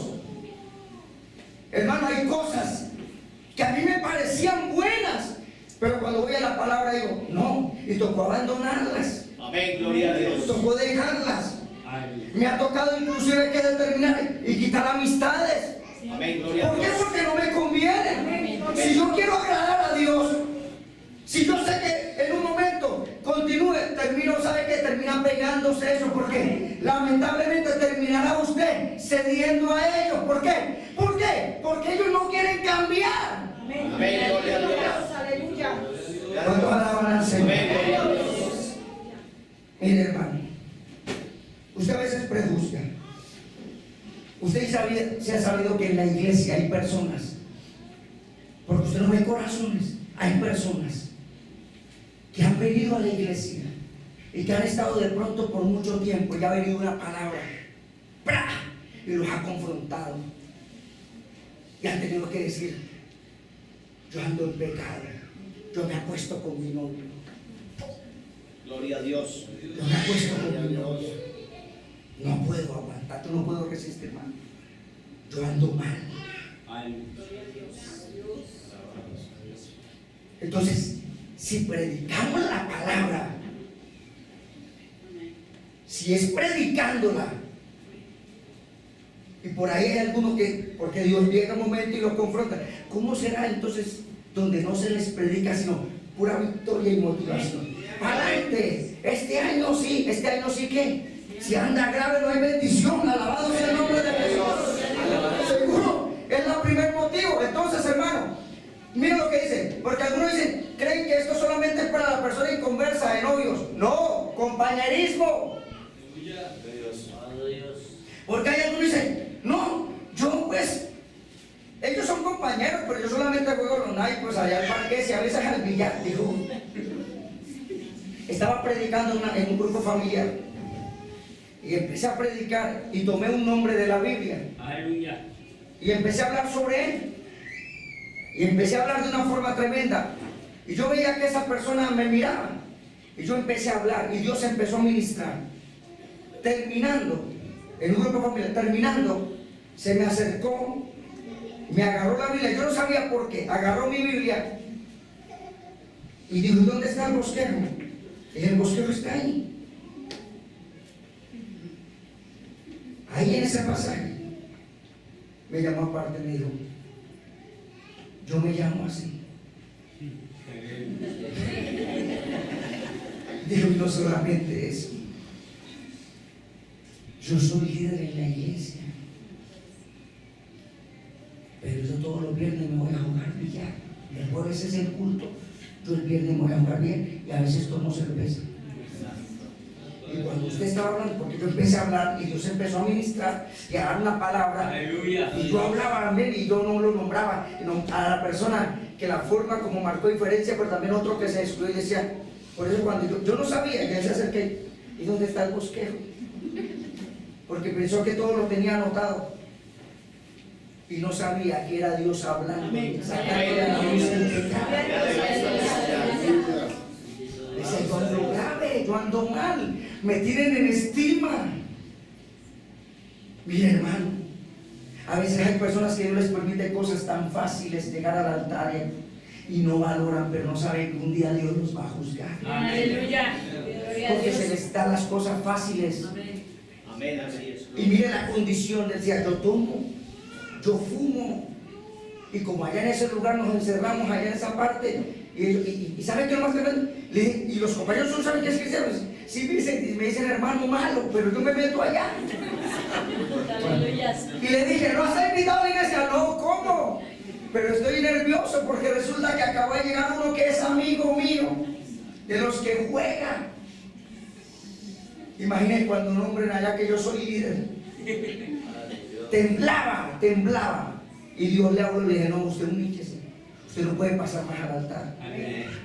hermano, hay cosas que a mí me parecían buenas, pero cuando voy a la palabra digo, no, y tocó abandonarlas. Amén. Gloria a Dios. Tocó dejarlas. Me ha tocado inclusive que determinar y quitar amistades. Amén. Gloria a ¿Por qué? Dios. Porque no me conviene. Si yo quiero agradar a Dios, si yo sé que en un momento continúe, ¿sabe qué? Termina pegándose eso. ¿Por qué? Lamentablemente terminará usted cediendo a ellos. ¿Por qué? ¿Por qué? Porque ellos no quieren cambiar. Amén. Gloria a Dios. Aleluya. ¿Cuánto alaban al Señor? Amén. Gloria a Dios. Mire, hermano, usted a veces prejuzga. Usted se ha sabido que en la iglesia hay personas, porque usted no ve corazones, hay personas que han venido a la iglesia y que han estado de pronto por mucho tiempo y ha venido una palabra ¡pra! Y los ha confrontado y han tenido que decir, yo ando en pecado, yo me acuesto con mi novio, Gloria a Dios. yo me acuesto con mi novio, no puedo aguantar, no puedo resistir más, yo ando mal. Entonces, si predicamos la palabra, si es predicándola, y por ahí hay algunos que, porque Dios llega un momento y los confronta, ¿cómo será entonces donde no se les predica sino pura victoria y motivación? Adelante, este año sí ¿qué? Si anda grave no hay bendición, alabado sea el nombre de Jesús. Seguro, es el primer motivo. Entonces, hermano, mira lo que dice, porque algunos dicen, creen que esto solamente es para la persona inconversa de novios. No, compañerismo. dónde juego los naipes? Allá al parque, y a veces al billar, dijo. Estaba predicando en un grupo familiar. Y empecé a predicar y tomé un nombre de la Biblia. Aleluya. Y empecé a hablar sobre él. Y empecé a hablar de una forma tremenda. Y yo veía que esas personas me miraban. Y yo empecé a hablar y Dios empezó a ministrar. Terminando, en un grupo familiar, terminando, se me acercó, me agarró la Biblia. Yo no sabía por qué. Agarró mi Biblia y dijo, ¿dónde está el bosquejo? Y el bosquejo está ahí. Ahí en ese pasaje. Me llamó aparte y me dijo, yo me llamo así. Dijo, y no solamente eso, yo soy líder en la iglesia, pero yo todos los viernes me voy a jugar billar. El jueves es el culto, yo el viernes me voy a jugar bien y a veces tomo cerveza. Y cuando usted estaba hablando, porque yo empecé a hablar y Dios empezó a ministrar y a dar una palabra, Aleluya. y yo hablaba amén y yo no lo nombraba a la persona que la forma como marcó diferencia, pero también otro que se excluyó y decía, por eso cuando yo no sabía, ya se acerqué, ¿y dónde está el bosquejo? Porque pensó que todo lo tenía anotado y no sabía que era Dios hablando, sacándole a la luz el pecado. Dice, yo ando grave, yo ando mal, me tienen en estima. Mire, hermano, a veces hay personas que Dios les permite cosas tan fáciles, llegar al altar y no valoran, pero no saben que un día Dios los va a juzgar. Aleluya. Porque se les dan las cosas fáciles. Amén, así es. Y mire la condición, decía, yo tomo, yo fumo. Y como allá en ese lugar nos encerramos, allá en esa parte, y ¿saben qué es lo más tremendo? Y los compañeros no saben que es cristiano. Sí, me dicen hermano malo, pero yo me meto allá. Y le dije, ¿no has invitado a la iglesia? No, ¿cómo? Pero estoy nervioso porque resulta que acaba de llegar uno que es amigo mío, de los que juegan. Imaginen cuando nombren allá que yo soy líder. Temblaba. Y Dios le habló y le dije, no, usted humíllese. Usted no puede pasar más al altar.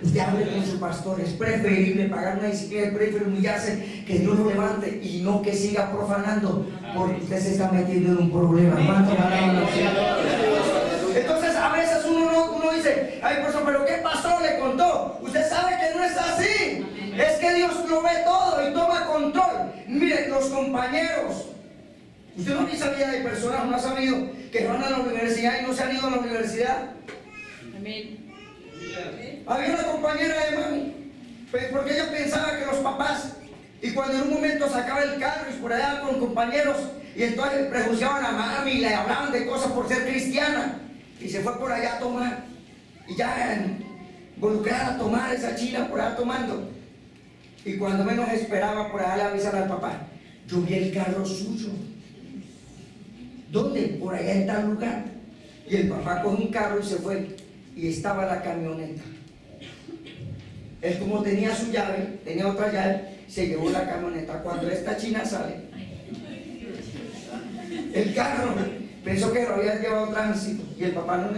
Usted hable con su pastor. Es preferible pagar una disciplina, es preferible humillarse, que Dios lo levante y no que siga profanando, porque usted se está metiendo en un problema. Entonces a veces uno dice, ay, pues, pero ¿qué pasó? Le contó. Usted sabe que no es así. Es que Dios lo ve todo y toma control. Miren, los compañeros. Usted no sabía de personas, no ha sabido que van a la universidad y no se han ido a la universidad. Amén. Había una compañera de mami, porque ella pensaba que los papás, y cuando en un momento sacaba el carro y por allá con compañeros, y entonces prejuiciaban a mami y le hablaban de cosas por ser cristiana, y se fue por allá a tomar, y ya involucrada a tomar esa china por allá tomando, y cuando menos esperaba por allá le avisaron al papá, yo vi el carro suyo. ¿Dónde? Por allá en tal lugar. Y el papá con un carro y se fue, y estaba la camioneta. Él, como tenía su llave, tenía otra llave, se llevó la camioneta. Cuando esta china sale, el carro pensó que lo había llevado tránsito y el papá no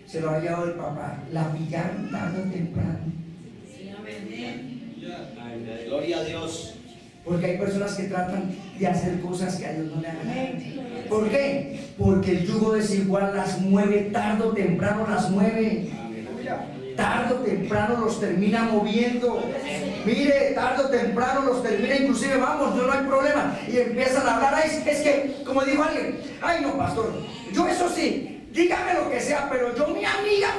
se lo había llevado el papá. La pillaron tarde o temprano. Gloria a Dios. Porque hay personas que tratan de hacer cosas que a Dios no le agradan. ¿Por qué? Porque el yugo desigual las mueve, tarde o temprano las mueve. Tarde o temprano los termina moviendo. Mire, tarde o temprano los termina, inclusive vamos, no hay problema. Y empiezan a hablar, ay, es que, como dijo alguien, ay no, pastor, yo eso sí, dígame lo que sea, pero yo mi amiga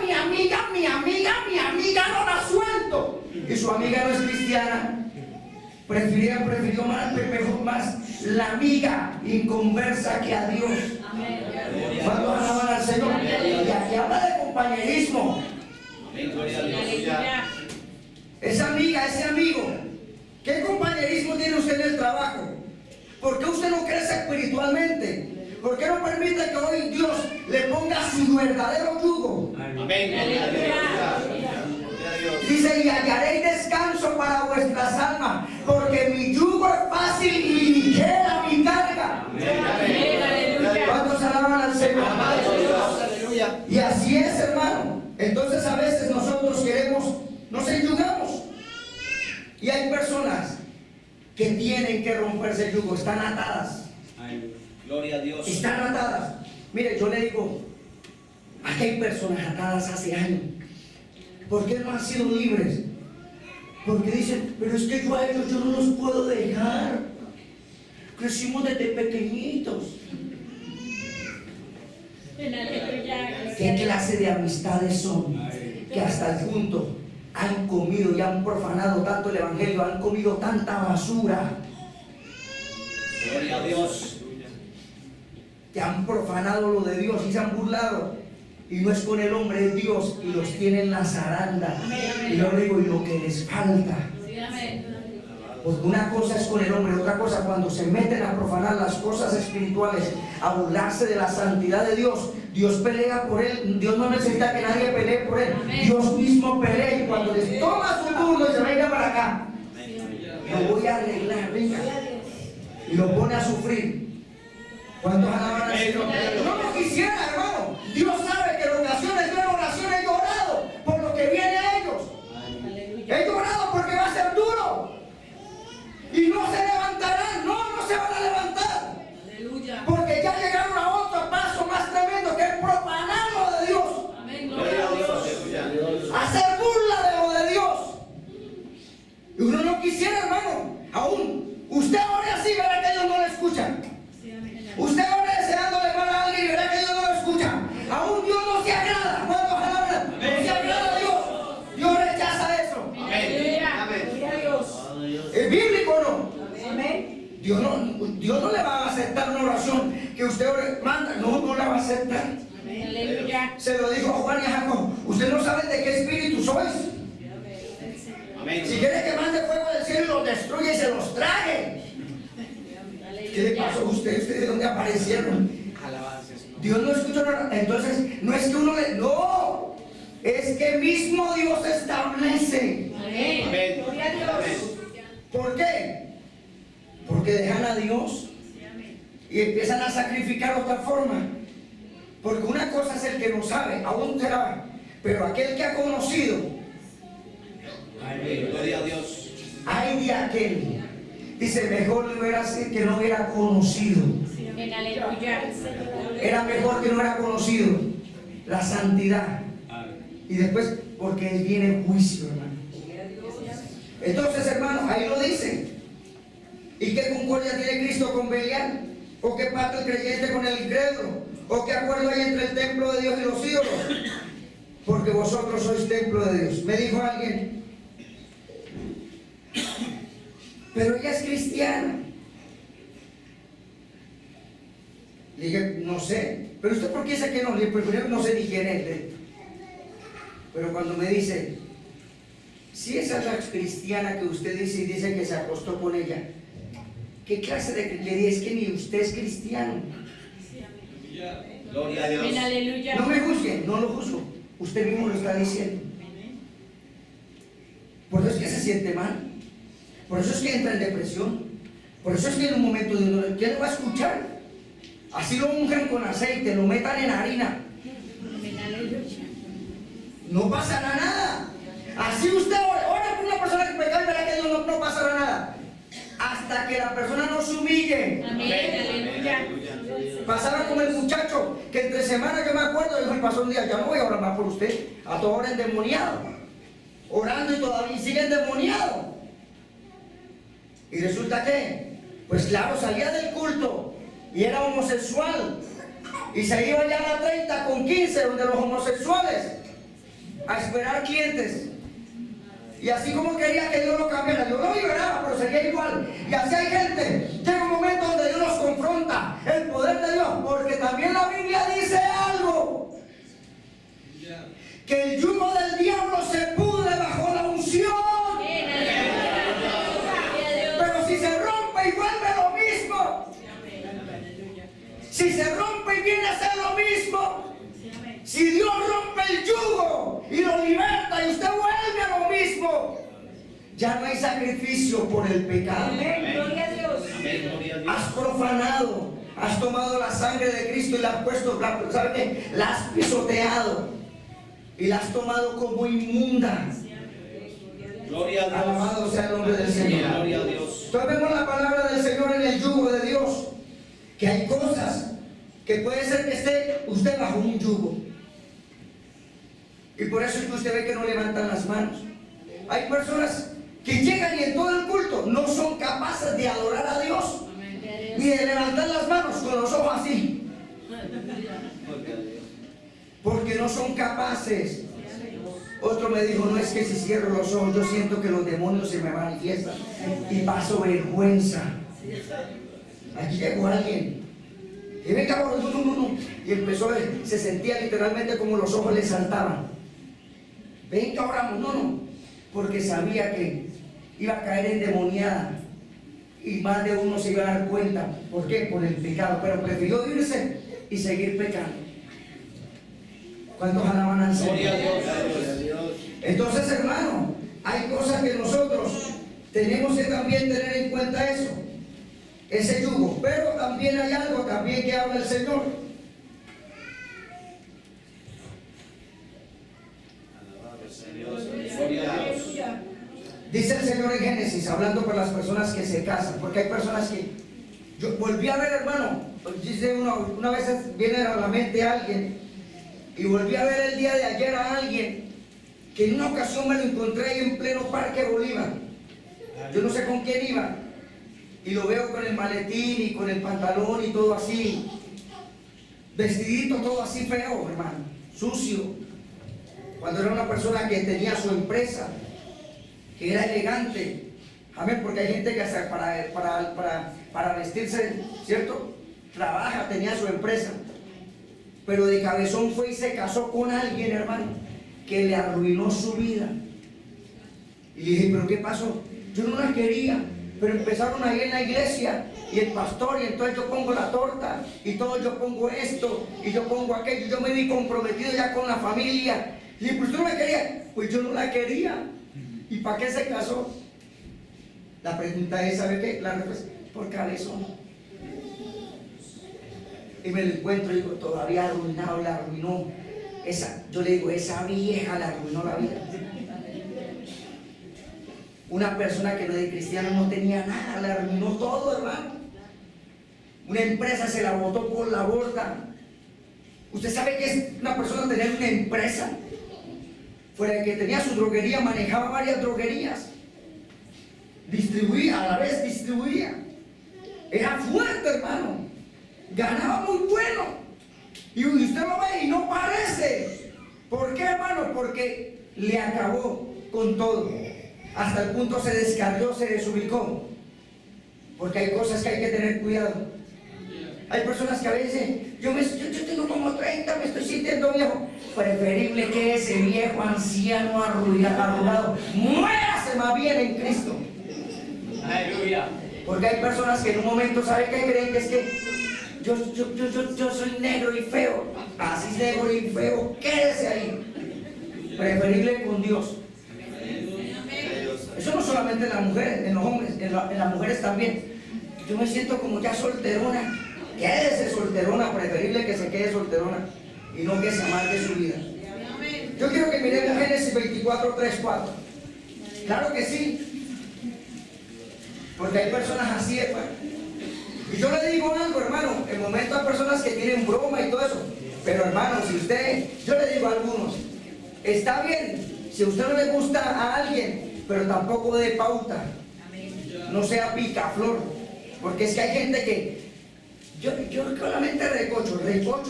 no la suelto. Y su amiga no es cristiana. Prefirió más la amiga inconversa que a Dios. Cuando alaban al Señor. Y aquí habla de compañerismo. Amén, gloria a Dios. Esa amiga, ese amigo, ¿qué compañerismo tiene usted en el trabajo? ¿Por qué usted no crece espiritualmente? ¿Por qué no permite que hoy Dios le ponga su verdadero yugo? Amén, gloria a Dios. Dice, y hallaréis descanso para vuestras almas, porque mi yugo es fácil y ligera mi carga. ¿Cuántos alaban al Señor? Y así es, hermano. que tienen que romperse el yugo, están atadas. Gloria a Dios. Están atadas. Mire, yo le digo, aquí hay personas atadas hace años. ¿Por qué no han sido libres? Porque dicen, pero es que yo a ellos yo no los puedo dejar. Crecimos desde pequeñitos. ¿Qué clase de amistades son? Que hasta el punto han comido y han profanado tanto el evangelio, han comido tanta basura, Gloria a Dios. que han profanado lo de Dios y se han burlado. Y no es con el hombre de Dios y los tienen la zaranda. Y yo le digo, y lo que les falta. Porque una cosa es con el hombre, otra cosa cuando se meten a profanar las cosas espirituales, a burlarse de la santidad de Dios. Dios pelea por él, Dios no necesita que nadie pelee por él. Dios mismo pelea y cuando les toma su turno y se venga para acá, lo voy a arreglar, venga. Y lo pone a sufrir. ¿Cuántos alaban al Señor? No lo quisiera, hermano. Dios sabe que en ocasiones yo en oración he llorado por lo que viene a ellos. He llorado porque va a ser duro. Y no se levantarán, no se van a levantar. Porque ya llegaron a otro paso más tremendo que es profanar lo de Dios. Gloria a Dios. Hacer burla de lo de Dios. Y uno no quisiera, hermano. Aún usted ore así, verá que ellos no le escuchan. Usted ore deseándole mal a alguien y verá que ellos no lo escuchan. Aún Dios no se agrada. ¿Cuántos alaban? No se agrada a Dios. Dios rechaza eso. ¿Es bíblico o no? Dios no le va a aceptar una oración que usted manda. No la va a aceptar. Se lo dijo a Juan y a Jacob. Ustedes no saben de qué espíritu sois. Amén. Si quiere que mande fuego del cielo y los destruya y se los trague. ¿Qué le pasó a ustedes? ¿Ustedes de dónde aparecieron? Dios no escucha nada. Entonces, no es que uno le... No. Es que mismo Dios establece. Amén. ¿Por qué? Porque dejan a Dios y empiezan a sacrificar otra forma. Porque una cosa es el que no sabe, aún será, pero aquel que ha conocido, Gloria a Dios. ay de aquel, dice, mejor hubiera sido que no hubiera conocido. Era mejor que no hubiera conocido la santidad. Y después, porque viene el juicio, hermano. Entonces, hermanos, ahí lo dice. ¿Y qué concordia tiene Cristo con Belial? ¿O qué pacto el creyente con el incrédulo? ¿O qué acuerdo hay entre el templo de Dios y los ídolos? Porque vosotros sois templo de Dios. Me dijo alguien, pero ella es cristiana. Le dije, no sé. ¿Pero usted por qué dice que no? Le dije, primero no sé ni quién es. Pero cuando me dice, si esa es la cristiana que usted dice y dice que se acostó con ella, ¿qué clase de cristiana? Le dije, es que ni usted es cristiano. Gloria a Dios. No me juzgue, no lo juzgo. Usted mismo lo está diciendo. Por eso es que se siente mal. Por eso es que entra en depresión. Por eso es que en un momento de dolor, ¿quién lo va a escuchar? Así lo unjan con aceite, lo metan en harina. No pasará nada. Así usted ora por una persona que peca y verá que no pasará nada. Hasta que la persona no se humille. Pasaba como el muchacho que entre semanas, yo me acuerdo, dijo el pastor un día, ya no voy a orar más por usted, a toda hora endemoniado, orando y todavía sigue endemoniado. Y resulta que, pues claro, salía del culto y era homosexual y se iba ya a la 30 con 15 donde los homosexuales a esperar clientes. Y así como quería que Dios lo cambiara, Dios lo liberaba, pero seguía igual. Y así hay gente. Llega un momento donde Dios los confronta, el poder de Dios, porque también la Biblia dice algo. Que el yugo del diablo se pudre bajo la unción. Pero si se rompe y vuelve lo mismo. Si se rompe y viene a ser lo mismo. Si Dios rompe el yugo y lo liberta y usted vuelve a lo mismo, ya no hay sacrificio por el pecado. Amén. Gloria a Dios. Amén. Gloria a Dios. Has profanado, has tomado la sangre de Cristo y la has puesto, ¿sabe qué? La has pisoteado y la has tomado como inmunda. Gloria a Dios. Alabado sea el nombre del Señor. Gloria a Dios. Entonces vemos la palabra del Señor en el yugo de Dios, que hay cosas que puede ser que esté usted bajo un yugo. Y por eso es que usted ve que no levantan las manos. Hay personas que llegan y en todo el culto no son capaces de adorar a Dios, ni de levantar las manos con los ojos así, porque no son capaces. Otro me dijo, no es que si cierro los ojos yo siento que los demonios se me manifiestan y paso vergüenza. Aquí llegó alguien y venga, no. Y empezó, se sentía literalmente como los ojos le saltaban. Venga, oramos, no, porque sabía que iba a caer endemoniada y más de uno se iba a dar cuenta. ¿Por qué? Por el pecado, pero prefirió irse y seguir pecando. ¿Cuántos alaban al Señor? Gloria a Dios. Entonces, hermano, hay cosas que nosotros tenemos que también tener en cuenta eso, ese yugo. Pero también hay algo también que habla el Señor. Gloria a Dios. Dice el Señor en Génesis, hablando por las personas que se casan, porque hay personas que yo volví a ver, hermano, dice una vez viene a la mente alguien, y volví a ver el día de ayer a alguien que en una ocasión me lo encontré ahí en pleno Parque Bolívar. Yo no sé con quién iba, y lo veo con el maletín y con el pantalón y todo así, vestidito todo así feo, hermano, sucio. Cuando era una persona que tenía su empresa, que era elegante, amén, porque hay gente que hasta para vestirse, ¿cierto? Trabaja, tenía su empresa, pero de cabezón fue y se casó con alguien, hermano, que le arruinó su vida. Y dije, ¿pero qué pasó? Yo no la quería, pero empezaron ahí en la iglesia, y el pastor, y entonces yo pongo la torta, y todo yo pongo esto, y yo pongo aquello, yo me vi comprometido ya con la familia. Y dije, pues tú no me querías. Pues yo no la quería. ¿Y para qué se casó? La pregunta es, ¿sabe qué? La respuesta, por cabezón. Y me lo encuentro y digo, todavía arruinado, la arruinó. Yo le digo, esa vieja la arruinó la vida. Una persona que no de cristiano no tenía nada, la arruinó todo, hermano. Una empresa se la botó por la borda. ¿Usted sabe qué es una persona tener una empresa? Fuera de que tenía su droguería, manejaba varias droguerías. Distribuía, a la vez distribuía. Era fuerte, hermano. Ganaba muy bueno. Y usted lo ve y no parece. ¿Por qué, hermano? Porque le acabó con todo. Hasta el punto se descarrió, se desubicó. Porque hay cosas que hay que tener cuidado. Hay personas que a veces, yo tengo como 30, me estoy sintiendo viejo. Preferible que ese viejo anciano arrugado muérase más bien en Cristo. Aleluya. Porque hay personas que en un momento, ¿sabe qué creen? Que es que yo soy negro y feo. Así es, negro y feo, quédese ahí. Preferible con Dios. Eso no solamente en las mujeres, en los hombres, en las mujeres también. Yo me siento como ya solterona. Quédese solterona, preferible que se quede solterona y no que se amargue su vida. Yo quiero que miremos Génesis 24, 3, 4. Claro que sí, porque hay personas así, hermano. Y yo le digo algo, hermano, en el momento hay personas que tienen broma y todo eso, pero hermano, yo le digo a algunos, está bien, si a usted no le gusta a alguien, pero tampoco dé pauta, no sea picaflor, porque es que hay gente que yo solamente recocho,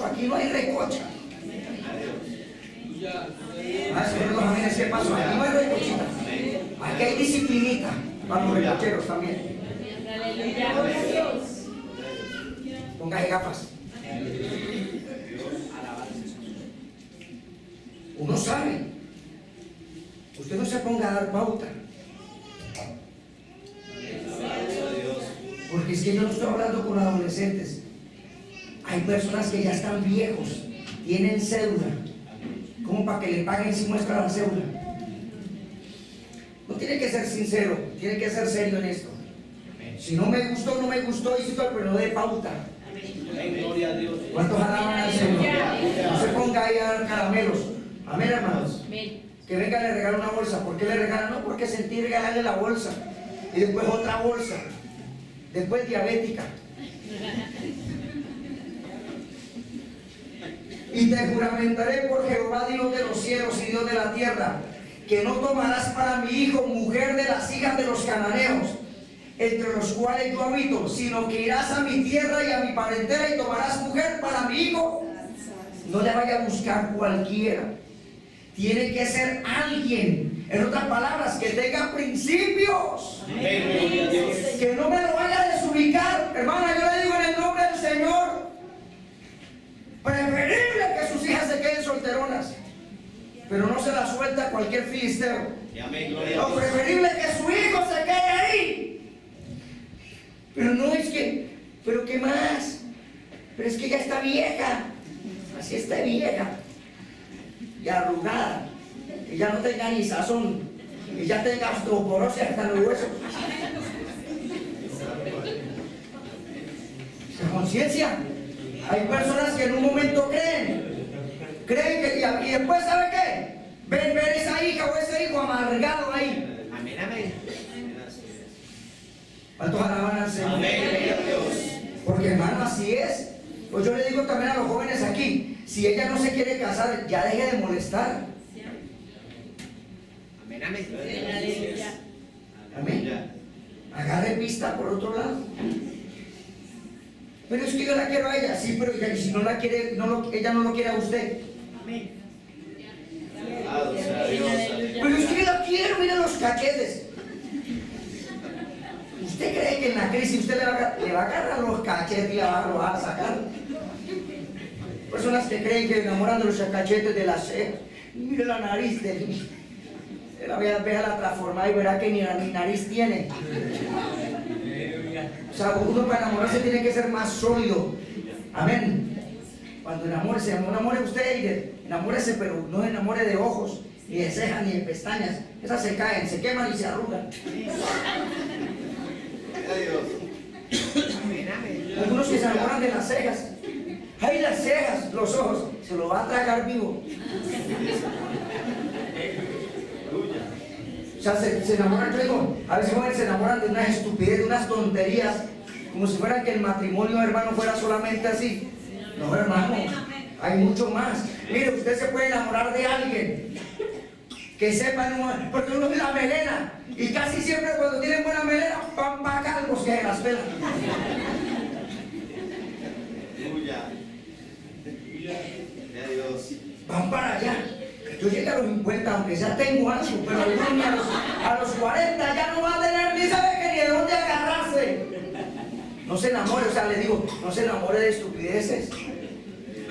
aquí no hay recocha. Señor, los amenes, ¿qué pasó? Aquí no hay recochita, aquí hay disciplinita para los recocheros también. Póngase gafas. Uno sabe. Usted no se ponga a dar pauta. Porque es que yo no estoy hablando con adolescentes. Hay personas que ya están viejos, tienen cédula. ¿Cómo para que le paguen si muestra la cédula? No tiene que ser sincero, tiene que ser serio en esto. Si no me gustó, no me gustó, y si todo, pero no dé pauta. Gloria a Dios. ¿Cuántos alaban al Señor? No se ponga ahí a dar caramelos. Amén, hermanos. Que venga y le regala una bolsa. ¿Por qué le regala? No porque sentí regalarle la bolsa. y después otra bolsa, después diabética. Y te juramentaré por Jehová, Dios de los cielos y Dios de la tierra, que no tomarás para mi hijo mujer de las hijas de los cananeos, entre los cuales yo habito, sino que irás a mi tierra y a mi parentela y tomarás mujer para mi hijo. No le vaya a buscar cualquiera. Tiene que ser alguien, en otras palabras, que tenga principios. Que no me lo vaya a desubicar. Hermana, yo le digo en el nombre del Señor, preferible que sus hijas se queden solteronas, pero no se las suelta a cualquier filisteo. No, preferible que su hijo se quede ahí. Pero no es que, pero ¿qué más? Pero es que ya está vieja. Así está vieja y arrugada, y ya no tenga ni sazón, y ya tenga osteoporosis hasta los huesos. ¿Se conciencia? Hay personas que en un momento creen que, y después, ¿sabe qué? Ven esa hija o ese hijo amargado ahí. Amén, amén. ¿Cuántos alaban al Señor? Amén. Porque hermano, así es. Pues yo le digo también a los jóvenes aquí, si ella no se quiere casar, ya deje de molestar. Amén, amén. Aleluya. Amén. Agarre pista por otro lado. Pero es que yo la quiero a ella, sí, pero ella, si no la quiere, ella no lo quiere a usted. Amén. Pero es que yo la quiero, mire los cachetes. ¿Usted cree que en la crisis usted le va a agarrar los cachetes y lo va a sacar? Personas que creen que enamoran de los cachetes de la ceja. Mire la nariz de mí. La la transformada y verá que ni nariz tiene. O sea, uno para enamorarse tiene que ser más sólido. Amén. Cuando enamore usted, enamórese, pero no enamore de ojos, ni de cejas, ni de pestañas. Esas se caen, se queman y se arrugan. Algunos que se enamoran de las cejas. Ay, las cejas, los ojos, se lo va a tragar vivo. O sea, se enamoran, yo digo, a veces jóvenes se enamoran de unas estupidez, de unas tonterías, como si fuera que el matrimonio, hermano, fuera solamente así. No, hermano, hay mucho más. Mire, usted se puede enamorar de alguien que sepa, porque uno es la melena, y casi siempre cuando tienen buena melena, van para calvos que se las pelan. Van para allá. Yo llegué a los 50, aunque ya tengo años, pero a los 40 ya no va a tener ni sabe que ni de dónde agarrarse. No se enamore, o sea, le digo, no se enamore de estupideces.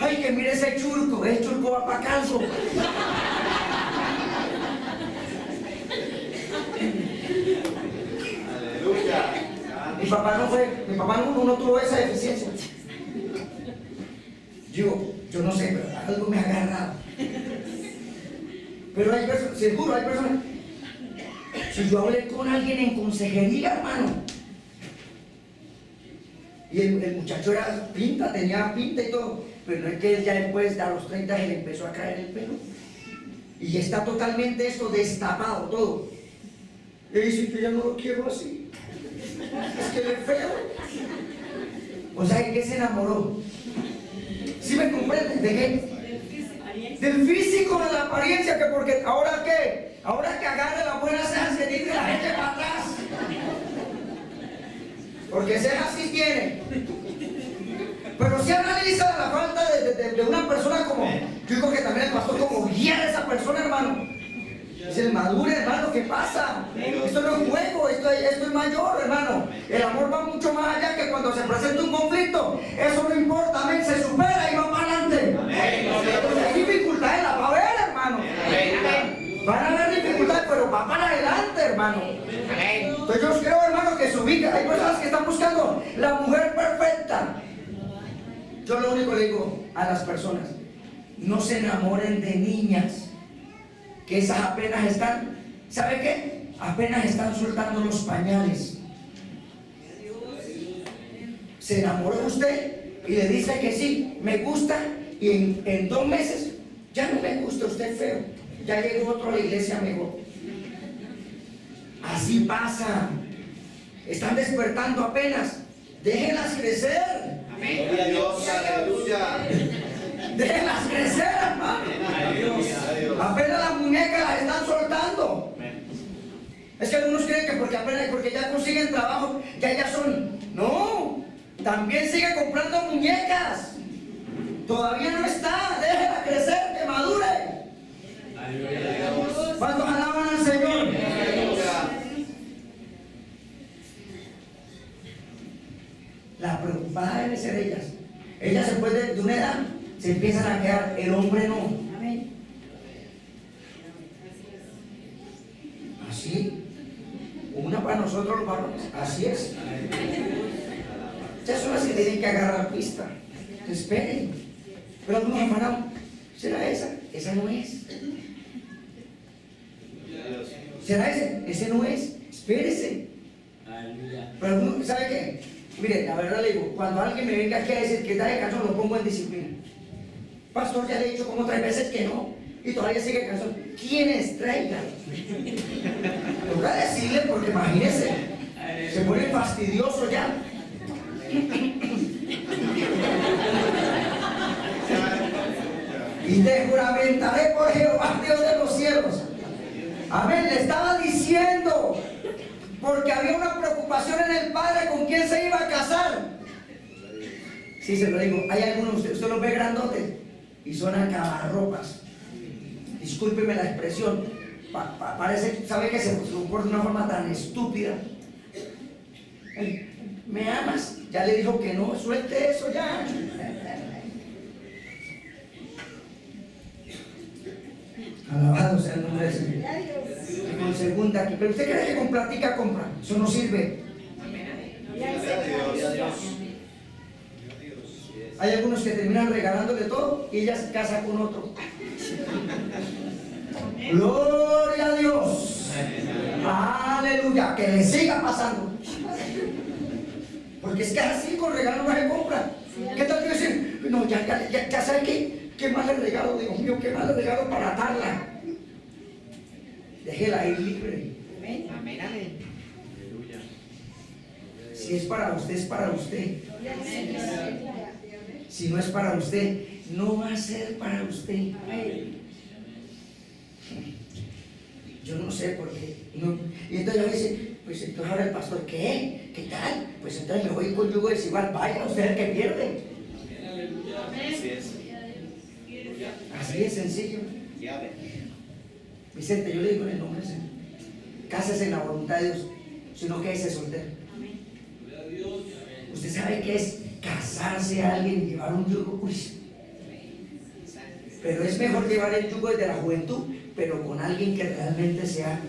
Ay, que mire ese churco va para calzo. Mi papá no tuvo esa deficiencia. Yo no sé, pero algo me ha agarrado. Pero hay personas, seguro hay personas. Si yo hablé con alguien en consejería, hermano, y el muchacho tenía pinta y todo, pero no es que él ya después de a los 30 se le empezó a caer el pelo. Y ya está totalmente esto destapado todo. Y dice que ya no lo quiero así. Es que le feo. O sea, ¿de qué se enamoró? ¿Sí me comprenden? ¿De qué? Del físico, de la apariencia, que porque ahora qué, ahora que agarre las buenas cejas que tiene la gente para atrás, porque cejas sí tiene, pero si analiza la falta de una persona como, yo digo que también el pastor como guiar a esa persona, hermano, se madure, hermano, ¿qué pasa? Esto no es un juego, esto es mayor, hermano. El amor va mucho más allá que cuando se presenta un conflicto. Eso no importa, amén, se supera y va para adelante. Hay dificultades, la va a haber, hermano. Van a haber dificultades, pero va para adelante, hermano. Entonces yo creo, hermano, que se ubica. Hay personas que están buscando la mujer perfecta. Yo lo único que le digo a las personas, no se enamoren de niñas, que esas apenas están, ¿sabe qué? Apenas están soltando los pañales. Se enamoró de usted y le dice que sí, me gusta, y en 2 meses ya no me gusta, usted es feo, ya llegó otro a la iglesia mejor. Así pasa. están despertando apenas. Déjenlas crecer. Gloria a Dios. Aleluya. Déjenlas crecer, hermano. Apenas las muñecas las están soltando. Es que algunos creen que porque ya consiguen trabajo, ya son. No, también sigue comprando muñecas. Todavía no está. Déjela crecer, que madure. ¿Cuántos alaban al Señor? La preocupada debe ser ellas. Ellas después de una edad se empiezan a quedar, el hombre no. Amén. Así. Una para nosotros los varones. Así es. Ya son las que tienen que agarrar pista. Esperen. Pero algunos hermanos, ¿será esa? Esa no es. ¿Será ese? Ese no es. Espérese. Pero algunos, ¿sabe qué? Mire, la verdad le digo, cuando alguien me venga aquí a decir que está de canción, lo pongo en disciplina. Pastor, ya le he dicho como 3 veces que no, y todavía sigue canción. ¿Quiénes? Traigan. Lo voy a decirle porque imagínese, se pone fastidioso ya. Y te juramentaré por Jehová, Dios de los cielos. Amén, le estaba diciendo, porque había una preocupación en el padre con quién se iba a casar. Sí, se lo digo, hay algunos, usted los ve grandotes y son acabarropas. Discúlpeme la expresión, parece, ¿sabe que se comporta de una forma tan estúpida? ¿Me amas? Ya le dijo que no, suelte eso ya. Alabado sea el nombre del Señor. Con segunda aquí, pero usted cree que con plática compra, eso no sirve. Hay algunos que terminan regalándole todo y ella se casa con otro. Gloria a Dios. Aleluya, que le siga pasando. Porque es que así con regalo no se compra. ¿Qué tal que decir? No, ya sabe qué mal le regalo, Dios mío, qué mal le regalo para atarla. Déjela ir libre. Amén. Amén. Si es para usted, es para usted. Si no es para usted, no va a ser para usted. Yo no sé por qué. No. Y entonces yo dice, pues entonces ahora el pastor, ¿qué? ¿Qué tal? Pues entonces me voy con yugo desigual. Vaya, usted es el que pierde. Así de sencillo. Vicente, yo le digo en el nombre del Señor, cásese en la voluntad de Dios, sino que ese soltero. Usted sabe qué es casarse a alguien y llevar un yugo. Uy. Pero es mejor llevar el yugo desde la juventud, pero con alguien que realmente sea.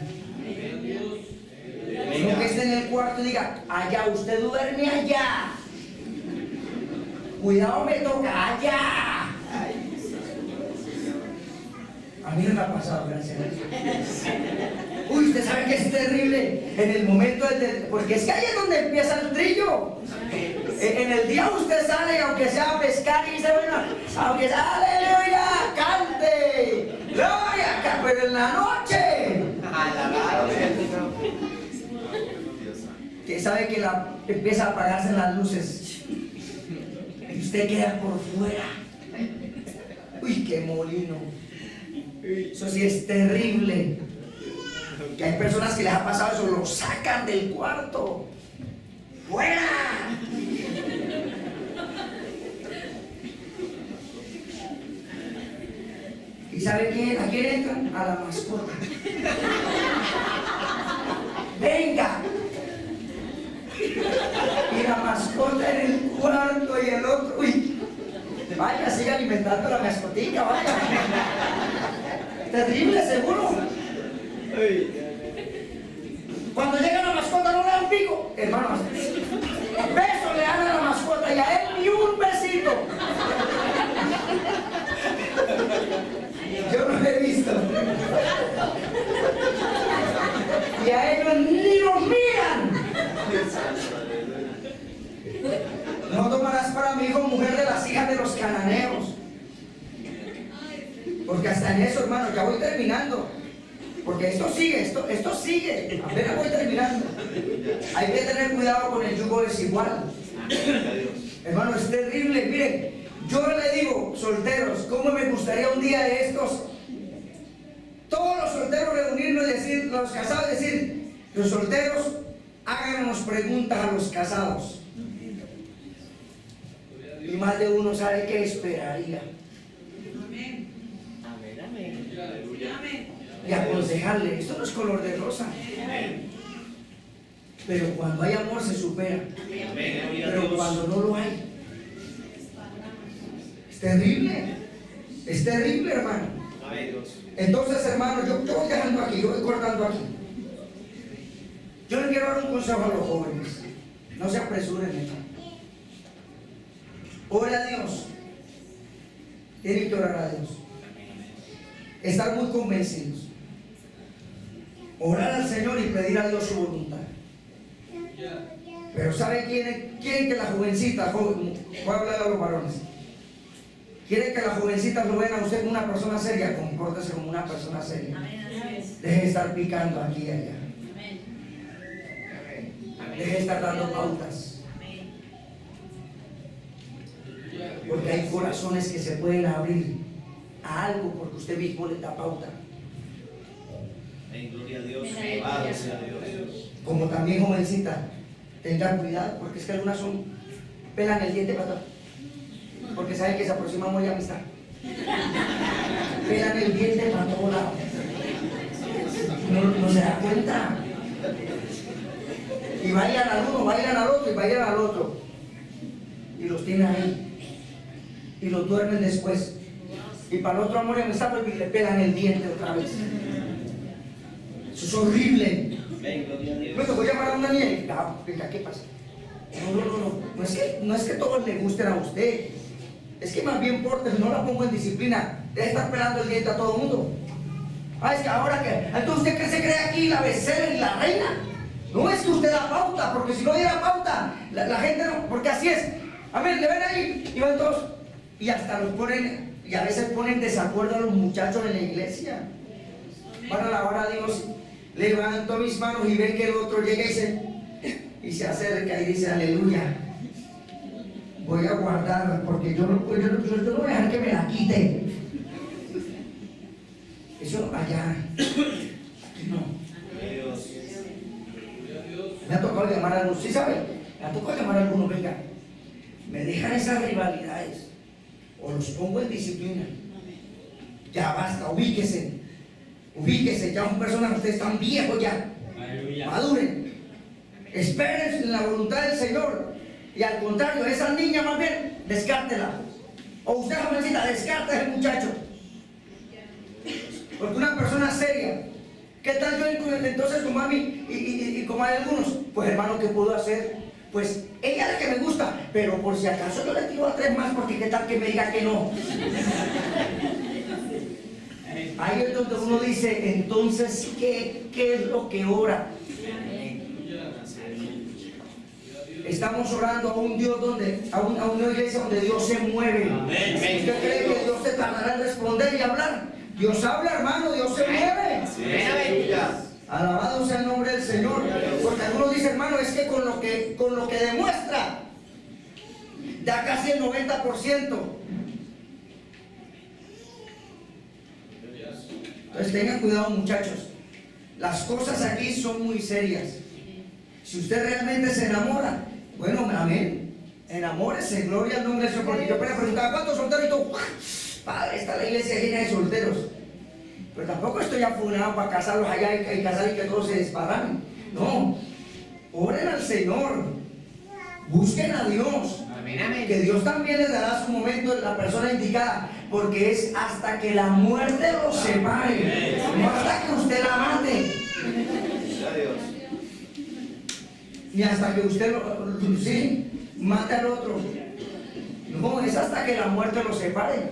No que esté en el cuarto y diga, allá, usted duerme allá. Cuidado, me toca allá. A mí no me ha pasado, gracias a Dios. Uy, usted sabe que es terrible en el momento porque es que ahí es donde empieza el trillo. En el día usted sale, aunque sea a pescar y dice, bueno, aunque sea aleluya, cante, gloria, pero en la noche. Que sabe que empieza a apagarse las luces y usted queda por fuera. Uy, qué molino. Eso sí es terrible. Que hay personas que les ha pasado eso, lo sacan del cuarto. ¡Fuera! ¿Y sabe quién? ¿A quién entran? A la mascota. ¡Venga! Y la mascota en el cuarto y el otro. Uy, vaya, siga alimentando a la mascotica, vaya. Terrible, seguro. Cuando llega la mascota no le dan pico, hermanos. Beso le dan a la mascota y a él ni un besito. Yo no lo he visto. Y a ellos ni los miran. No tomarás para mi hijo mujer de las hijas de los cananeos. Porque hasta en eso, hermano, ya voy terminando. Porque esto sigue, esto sigue. Apenas voy terminando. Hay que tener cuidado con el yugo desigual. Hermano, es terrible. Miren, yo le digo, solteros, ¿cómo me gustaría un día de estos? Todos los solteros reunirnos y decir, los casados decir, los solteros, háganos preguntas a los casados. Y más de uno sabe qué esperaría. Amén. Amén. Amén. Y aconsejarle, esto no es color de rosa. Pero cuando hay amor se supera. Pero cuando no lo hay, es terrible, hermano. Entonces, hermano, yo voy dejando aquí, yo voy cortando aquí. Yo le quiero dar un consejo a los jóvenes. No se apresuren, hermano. Ore a Dios. Tienen que orar a Dios. Estar muy convencidos. Orar al Señor y pedir a Dios su voluntad. Pero ¿sabe quieren que la jovencita, voy a hablar a los varones, quieren que la jovencita lo vean a usted como una persona seria? Compórtese como una persona seria. Deje de estar picando aquí y allá. Deje de estar dando pautas. Porque hay corazones que se pueden abrir a algo porque usted mismo le da pauta. Gloria a Dios. Alabado sea Dios. Como también, jovencita, tenga cuidado, porque es que algunas pelan el diente para todo, porque saben que se aproxima muy amistad. Pelan el diente para todo lado. No se da cuenta. Y bailan al uno, bailan al otro y bailan al otro. Y los tienen ahí. Y los duermen después. Y para el otro amor y amistad, pues le pelan el diente otra vez. Eso es horrible. Bueno, voy a llamar a una niña y ¿qué pasa? No es que todos le gusten a usted. Es que más bien porte, no la pongo en disciplina. Debe estar pelando el diente a todo el mundo. Es que ahora que. Entonces usted que se cree aquí la becera y la reina. No es que usted da pauta, porque si no diera pauta, la gente no, porque así es. Amén, le ven ahí y van todos. Y hasta los ponen, y a veces ponen desacuerdo a los muchachos en la iglesia. Van a alabar a Dios. Levanto mis manos y ven que el otro llega y se acerca y dice aleluya. Voy a guardarla porque yo no voy a dejar que me la quite. Eso allá. Aquí no. Me ha tocado llamar a algunos, ¿sí sabe? Me ha tocado llamar a algunos, venga, me dejan esas rivalidades o los pongo en disciplina. Ya basta, ubíquese, ya son personas, ustedes están viejos ya. Maduren, esperen en la voluntad del Señor. Y al contrario, esa niña más bien, descártela. O usted, jovencita, descarte a ese muchacho. Porque una persona seria, ¿qué tal yo entonces con mami y como hay algunos? Pues hermano, ¿qué puedo hacer? Pues ella es la que me gusta, pero por si acaso yo le tiro a 3 más, porque qué tal que me diga que no. Ahí es donde uno dice, entonces, ¿qué es lo que ora? Estamos orando a un Dios a una iglesia donde Dios se mueve. ¿Usted cree que Dios se tardará en responder y hablar? Dios habla, hermano, Dios se mueve. Alabado sea el nombre del Señor. Porque algunos dicen, hermano, es que con lo que demuestra, da casi el 90%. Entonces tengan cuidado, muchachos. Las cosas aquí son muy serias. Si usted realmente se enamora, bueno, amén, enamórese, gloria al nombre del Señor. Porque yo apenas preguntaba, ¿cuántos solteros? Y tú, padre, está la iglesia llena de solteros. Pero tampoco estoy afunado para casarlos allá y casar y que todos se desparramen. No, oren al Señor, busquen a Dios. Amén. Que Dios también les dará su momento en la persona indicada, porque es hasta que la muerte los separe, no hasta que usted la mate. Ni hasta que usted mate al otro. No, es hasta que la muerte los separe.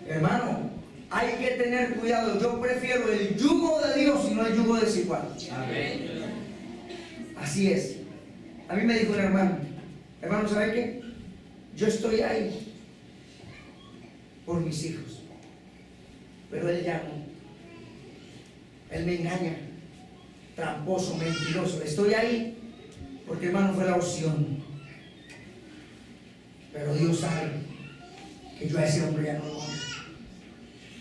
Hermano, hay que tener cuidado. Yo prefiero el yugo de Dios y no el yugo desigual. Amén. Así es. A mí me dijo un hermano, ¿sabe qué? Yo estoy ahí por mis hijos, pero él ya no. Él me engaña, tramposo, mentiroso. Estoy ahí porque, hermano, fue la opción. Pero Dios sabe que yo a ese hombre ya no lo amo.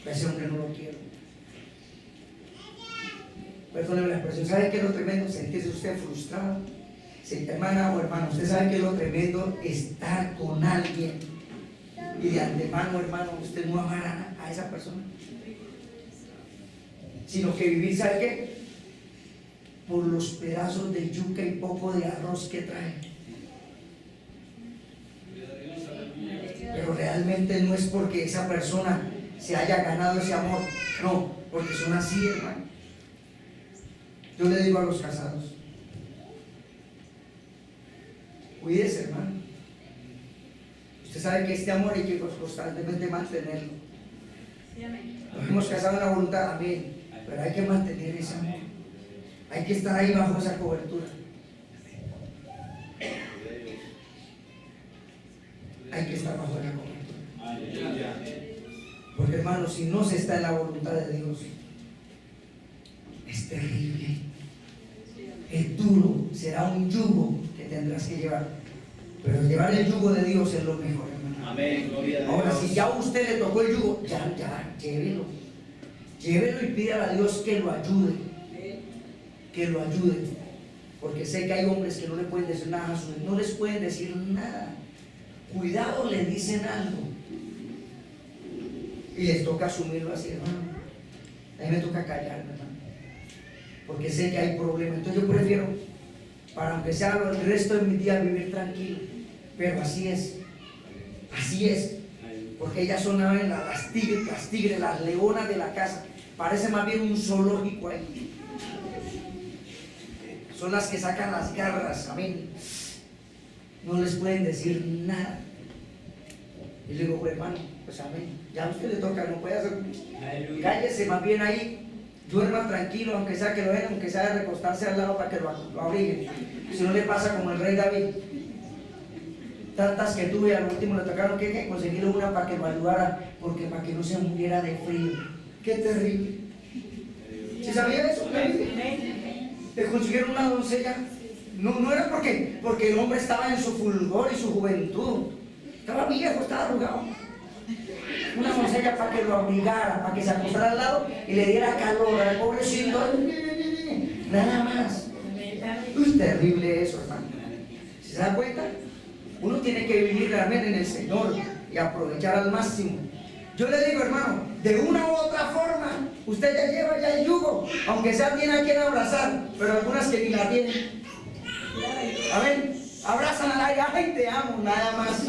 A ese hombre no lo quiero. Perdóneme la expresión. ¿Sabe qué es lo tremendo? Sentirse usted frustrado. Sí, hermana o hermano, usted sabe que es lo tremendo estar con alguien y de antemano, hermano, usted no amará a esa persona, sino que vivir, ¿sabe qué? Por los pedazos de yuca y poco de arroz que trae. Pero realmente no es porque esa persona se haya ganado ese amor, no, porque son así, hermano. Yo le digo a los casados, cuídese, hermano. Usted sabe que este amor hay que constantemente mantenerlo. Nos hemos casado en la voluntad, amén, pero hay que mantener ese amor. Hay que estar ahí bajo esa cobertura. Hay que estar bajo esa cobertura. Porque, hermano, si no se está en la voluntad de Dios, es terrible. Es duro, será un yugo que tendrás que llevar. Pero llevar el yugo de Dios es lo mejor, hermano. Amén, gloria a Dios. Ahora, si ya a usted le tocó el yugo, ya, llévelo. Llévelo y pídale a Dios que lo ayude. Que lo ayude. Porque sé que hay hombres que no le pueden decir nada a sus, no les pueden decir nada. Cuidado, le dicen algo. Y les toca asumirlo así, hermano. A mí me toca callarme, hermano. Porque sé que hay problemas. Entonces yo prefiero, para aunque sea el resto de mi día, vivir tranquilo. Pero así es. Así es. Porque ellas son las tigres, las leonas de la casa. Parece más bien un zoológico ahí. Son las que sacan las garras, amén. No les pueden decir nada. Y le digo, pues, hermano, pues amén. Ya a usted le toca, no puede hacer. Cállese más bien ahí. Duerma tranquilo, aunque sea que lo vean, aunque sea de recostarse al lado para que lo abriguen. Si no le pasa como el rey David. Tantas que tuve, al último le tocaron que conseguirle una para que lo ayudara, porque para que no se muriera de frío. Qué terrible. ¿Sí sabía eso? Le consiguieron una doncella. No era porque el hombre estaba en su fulgor y su juventud. Estaba viejo, estaba arrugado. Una doncella para que lo abrigara, para que se acostara al lado y le diera calor al pobrecito. Nada más. Es terrible eso, hermano. ¿Se da cuenta? Uno tiene que vivir realmente en el Señor y aprovechar al máximo. Yo le digo, hermano, de una u otra forma, usted ya lleva ya el yugo, aunque sea tiene a quien abrazar, pero algunas que ni la tienen. Amén. Abrazan a la ay, te amo, nada más.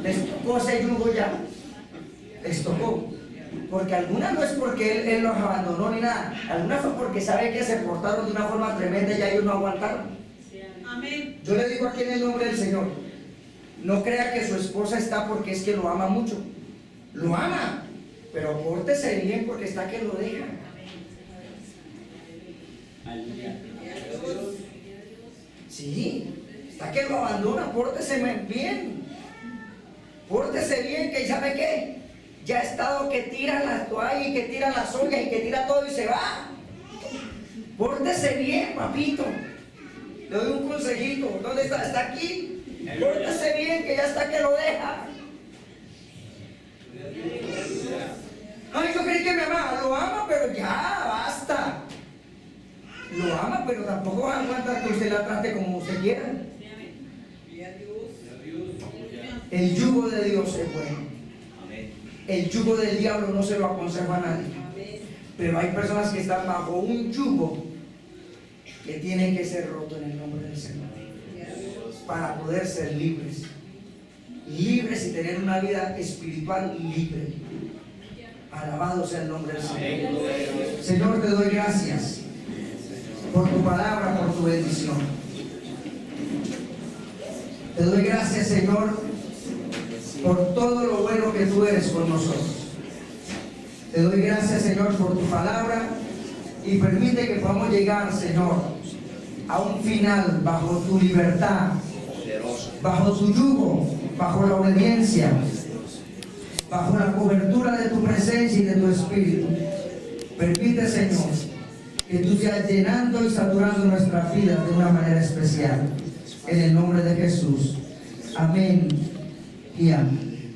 Les tocó ese yugo ya. Les tocó. Porque algunas no es porque él los abandonó ni nada. Algunas fue porque sabe que se portaron de una forma tremenda y ya ellos no aguantaron. Amén. Yo le digo aquí en el nombre del Señor, no crea que su esposa está porque es que lo ama mucho. Lo ama, pero pórtese bien porque está que lo deja. Sí, está que lo abandona, pórtese bien. Pórtese bien, que ¿sabe qué? Ya ha estado que tira las toallas y que tira las ollas y que tira todo y se va. Pórtese bien, papito. Le doy un consejito. ¿Dónde está? Está aquí. Pórtese bien, que ya está que lo deja. Ay, yo creí que me amaba. Lo ama, pero ya, basta. Lo ama, pero tampoco va a aguantar que usted la trate como usted quiera. El yugo de Dios es bueno. El yugo del diablo no se lo aconsejo a nadie. Pero hay personas que están bajo un yugo que tiene que ser roto en el nombre del Señor para poder ser libres. Libres y tener una vida espiritual libre. Alabado sea el nombre del Señor. Señor, te doy gracias por tu palabra, por tu bendición. Te doy gracias, Señor, por todo lo bueno que tú eres con nosotros. Te doy gracias, Señor, por tu palabra y permite que podamos llegar, Señor, a un final bajo tu libertad, bajo tu yugo, bajo la obediencia, bajo la cobertura de tu presencia y de tu espíritu. Permite, Señor, que tú seas llenando y saturando nuestras vidas de una manera especial. En el nombre de Jesús. Amén y amén.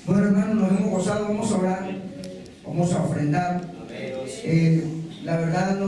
Bueno, hermanos, nos hemos gozado. Vamos a orar. Vamos a ofrendar. La verdad, no